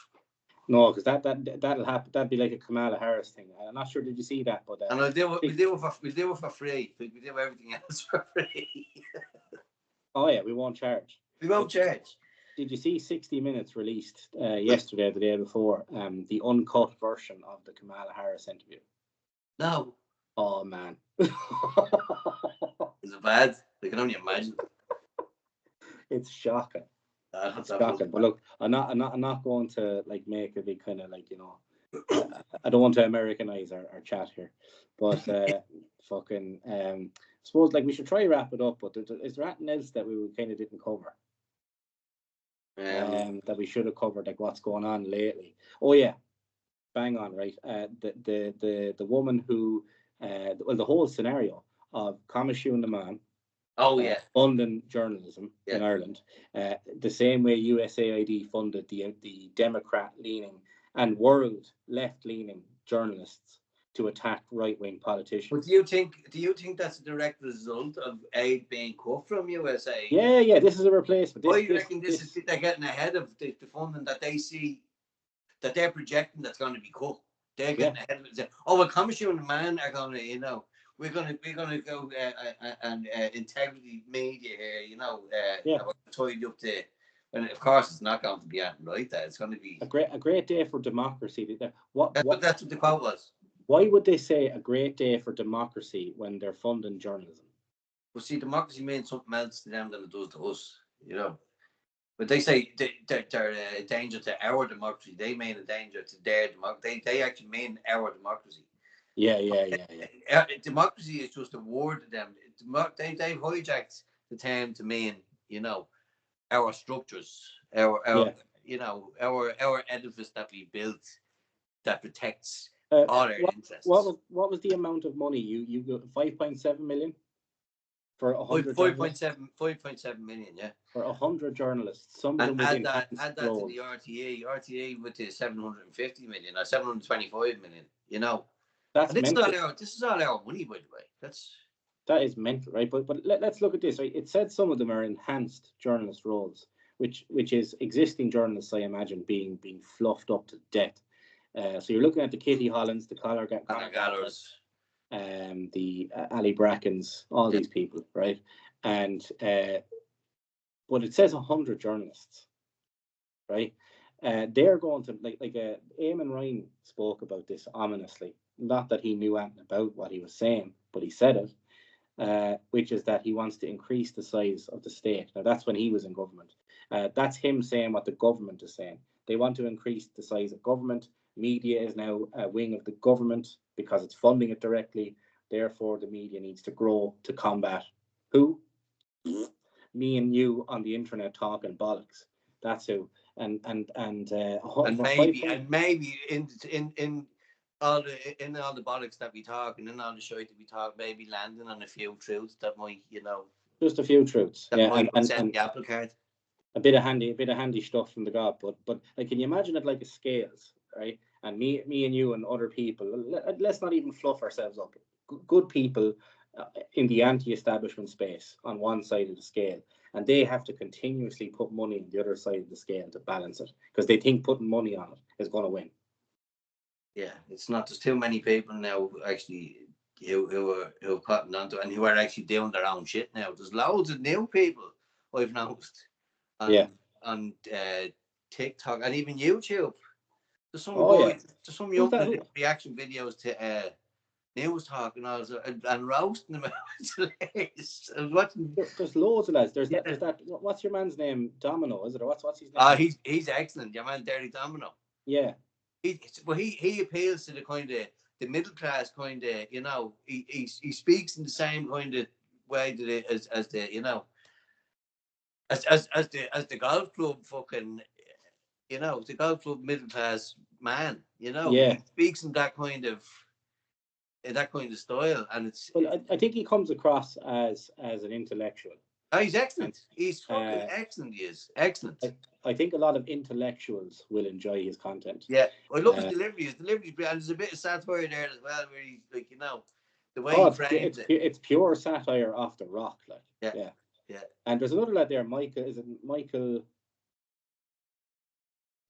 No, because that'll happen. That'd be like a Kamala Harris thing. I'm not sure. Did you see that? But and we'll do it for free. We do everything else for free. Oh yeah, we won't charge. We won't charge. Did you see 60 Minutes released yesterday, or the day before, the uncut version of the Kamala Harris interview? No. Oh man. Is it bad? I can only imagine. It's shocking. It's shocking. But look, I'm not going to, like, make a big kind of, like, you know, I don't want to Americanize our chat here, but fucking I suppose, like, we should try wrap it up. But is there anything else that we kind of didn't cover? That we should have covered, like what's going on lately. Oh yeah, bang on, right? The woman who the whole scenario of Coimisiún na Man. Oh yeah, funding journalism in Ireland, the same way USAID funded the Democrat-leaning and world left-leaning journalists to attack right-wing politicians. But do you think that's a direct result of aid being cut from USA? Yeah, this is a replacement. Why do you reckon this is they're getting ahead of the funding that they see that they're projecting that's going to be cut? They're getting ahead of it. Oh, well, Commission and Man are going to, we're going to go and integrity media here, tied up to. And of course, it's not going to be anything like that. It's going to be a great day for democracy. That's what the quote was. Why would they say a great day for democracy when they're funding journalism? Well, see, democracy means something else to them than it does to us, But they say they're a danger to our democracy. They mean a danger to their democracy. They actually mean our democracy. Yeah. Democracy is just a word to them. They've hijacked the term to mean, our structures, our edifice that we built that protects all our interests. What was the amount of money you got? 5.7 million for 100. 5.7 million, yeah. For 100 journalists. Some of them add that to the RTA. RTA with the 750 million or 725 million. That's mental. This is all our money, by the way. That is mental, right? But let's look at this, right? It said some of them are enhanced journalist roles, which is existing journalists, I imagine, being fluffed up to death. So you're looking at the Kitty Hollands, the Conor Gallagher's, the Ali Brackens, all these people, right? And but it says 100 journalists, right? They're going to like Eamon Ryan spoke about this ominously. Not that he knew anything about what he was saying, but he said it, which is that he wants to increase the size of the state. Now that's when he was in government. That's him saying what the government is saying. They want to increase the size of government. Media is now a wing of the government because it's funding it directly. Therefore, the media needs to grow to combat who? Me and you on the internet talking bollocks. That's who. And maybe in all the bollocks that we talk and in all the shit that we talk, maybe landing on a few truths that might, just a few truths. That might upset the apple cart. A bit of handy stuff from the God, but like, can you imagine it like a scales, right? And me and you and other people, let's not even fluff ourselves up. Good people in the anti-establishment space on one side of the scale, and they have to continuously put money on the other side of the scale to balance it because they think putting money on it is going to win. Yeah, it's not. There's too many people now actually who are cotton onto and who are actually doing their own shit now. There's loads of new people I've noticed. On TikTok and even YouTube. There's some young reaction videos to news talk and all and roasting them. There's loads of lads. There's that. What's your man's name? Domino, is it? Or what's his name? He's excellent. Your man Derry Domino. Yeah. He appeals to the kind of the middle class kind of he speaks in the same kind of way that as the as the golf club fucking the golf club middle class man, he speaks in that kind of style, and it's. Well, I think he comes across as an intellectual. Oh, he's excellent. He's fucking excellent. He is excellent. I think a lot of intellectuals will enjoy his content. Yeah, I love his delivery. His delivery, and there's a bit of satire there as well, where he's like, the way he frames it. It's pure satire off the rock, like. Yeah. And there's another lad there, Michael. Is it Michael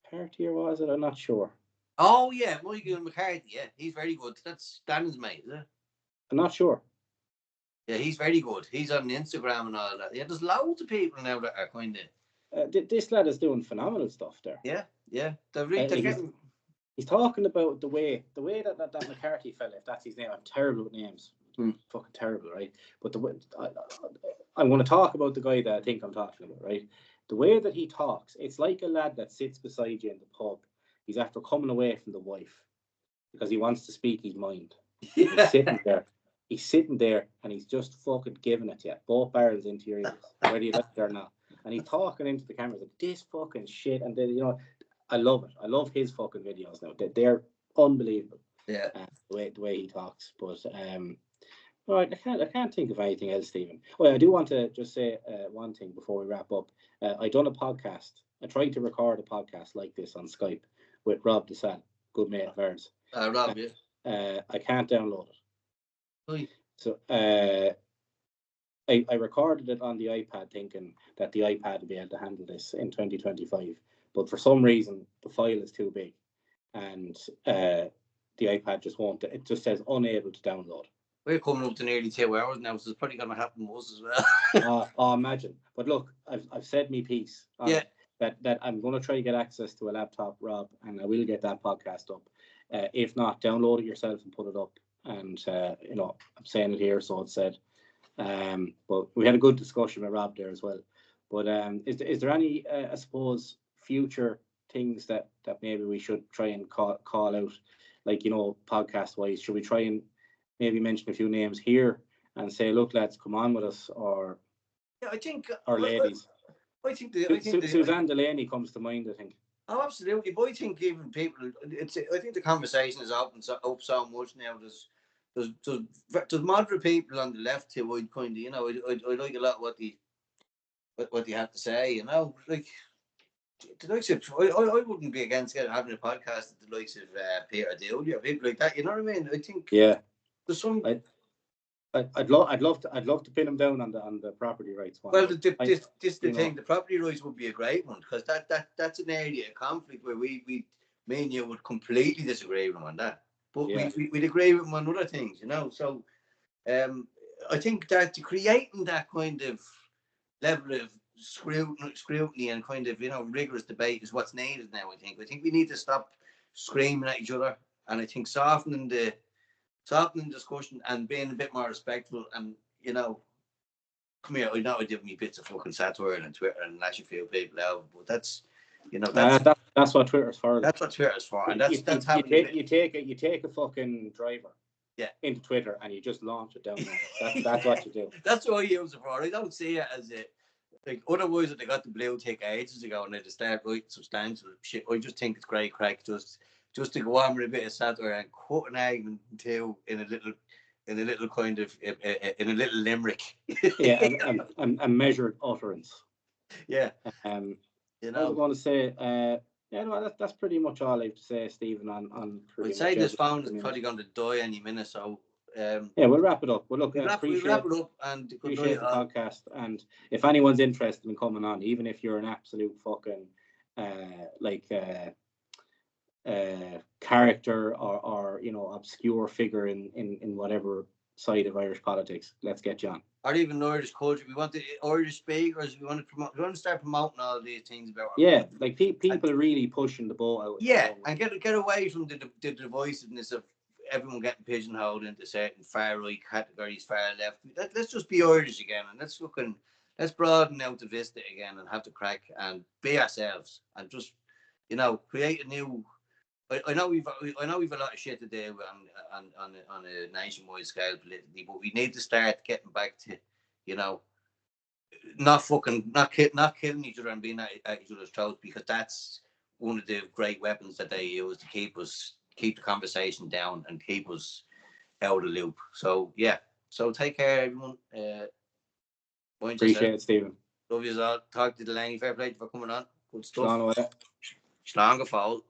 Party or was it? I'm not sure. Oh yeah, Michael McCarthy. Yeah, he's very good. That's Dan's mate, is it? I'm not sure. Yeah, he's very good. He's on Instagram and all that. Yeah, there's loads of people now that are kind of. This lad is doing phenomenal stuff there. Yeah. They're he's talking about the way that McCarthy fella, if that's his name. I'm terrible with names. Fucking terrible, right? But the way I'm going to talk about the guy that I think I'm talking about, right? The way that he talks, it's like a lad that sits beside you in the pub. He's after coming away from the wife because he wants to speak his mind. He's sitting there and he's just fucking giving it to you. Both barrels into your ears, whether you like it or not. And he's talking into the camera like, this fucking shit. And then, I love it. I love his fucking videos now. They're unbelievable. Yeah. The way he talks. But all right, I can't think of anything else, Stephen. Well, I do want to just say one thing before we wrap up. I done a podcast. I tried to record a podcast like this on Skype with Rob DeSalle, good mate of ours. Rob, yeah. I can't download it. Right. So I recorded it on the iPad thinking that the iPad would be able to handle this in 2025. But for some reason, the file is too big. And the iPad just won't. It just says unable to download. We're coming up to nearly 2 hours now, so it's probably going to happen to us as well. Imagine. But look, I've said me piece. Yeah. That I'm going to try to get access to a laptop, Rob, and I will get that podcast up. If not, download it yourself and put it up. And I'm saying it here, so it's said. But we had a good discussion with Rob there as well. But is there any, I suppose, future things that maybe we should try and call out, like, podcast wise? Should we try and maybe mention a few names here and say, look, lads, come on with us, or I think, or ladies? I think Stephen Delaney comes to mind, I think. Oh, absolutely. But I think even people, I think the conversation is up so much now. There's moderate people on the left who I'd kind of, I like a lot what they have to say, like the likes of, I wouldn't be against having a podcast at the likes of Peter Dooley or people like that. You know what I mean? I think there's some. I'd love to pin him down on the property rights one. Well, this the thing. The property rights would be a great one, because that's an area of conflict where me and you would completely disagree with him on that. But we'd agree with him on other things, So I think that creating that kind of level of scrutiny and kind of rigorous debate is what's needed now. I think we need to stop screaming at each other, and I think softening discussion and being a bit more respectful, and come here. I know I give me bits of fucking satire on Twitter and lash a few people out, but that's that's what Twitter's for. That's what Twitter's for, and that's how you take a fucking driver into Twitter and you just launch it down there. That's what you do. That's what I use it for. I don't see it as a like otherwise if they got the blue tick ages ago and they just start writing substantial shit. I just think it's great crack just to go on with a bit of satire and cut an argument into in a little kind of in a little limerick. and measured utterance. Yeah. I was going to say, that's pretty much all I have to say, Stephen. On I'd say this phone is probably going to die any minute, so. We'll wrap it up. Well, look, we'll wrap it up and appreciate the podcast. And if anyone's interested in coming on, even if you're an absolute fucking character or obscure figure in whatever side of Irish politics, let's get you on. Or even Irish culture. We want the Irish speakers. We want to start promoting all these things about. Like people are really pushing the ball out. Yeah, and get away from the divisiveness of everyone getting pigeonholed into certain far right categories, far left. Let's just be Irish again, and let's broaden out the vista again, and have the crack and be ourselves, and just create a new. I know we've a lot of shit to do on a nationwide scale politically, but we need to start getting back to not killing each other and being at each other's throats, because that's one of the great weapons that they use to keep the conversation down and keep us out of the loop. So take care, everyone. Appreciate it, Stephen. Love you all. Talk to Delaney. Fair play for coming on. Good stuff. Slán Slán go foul.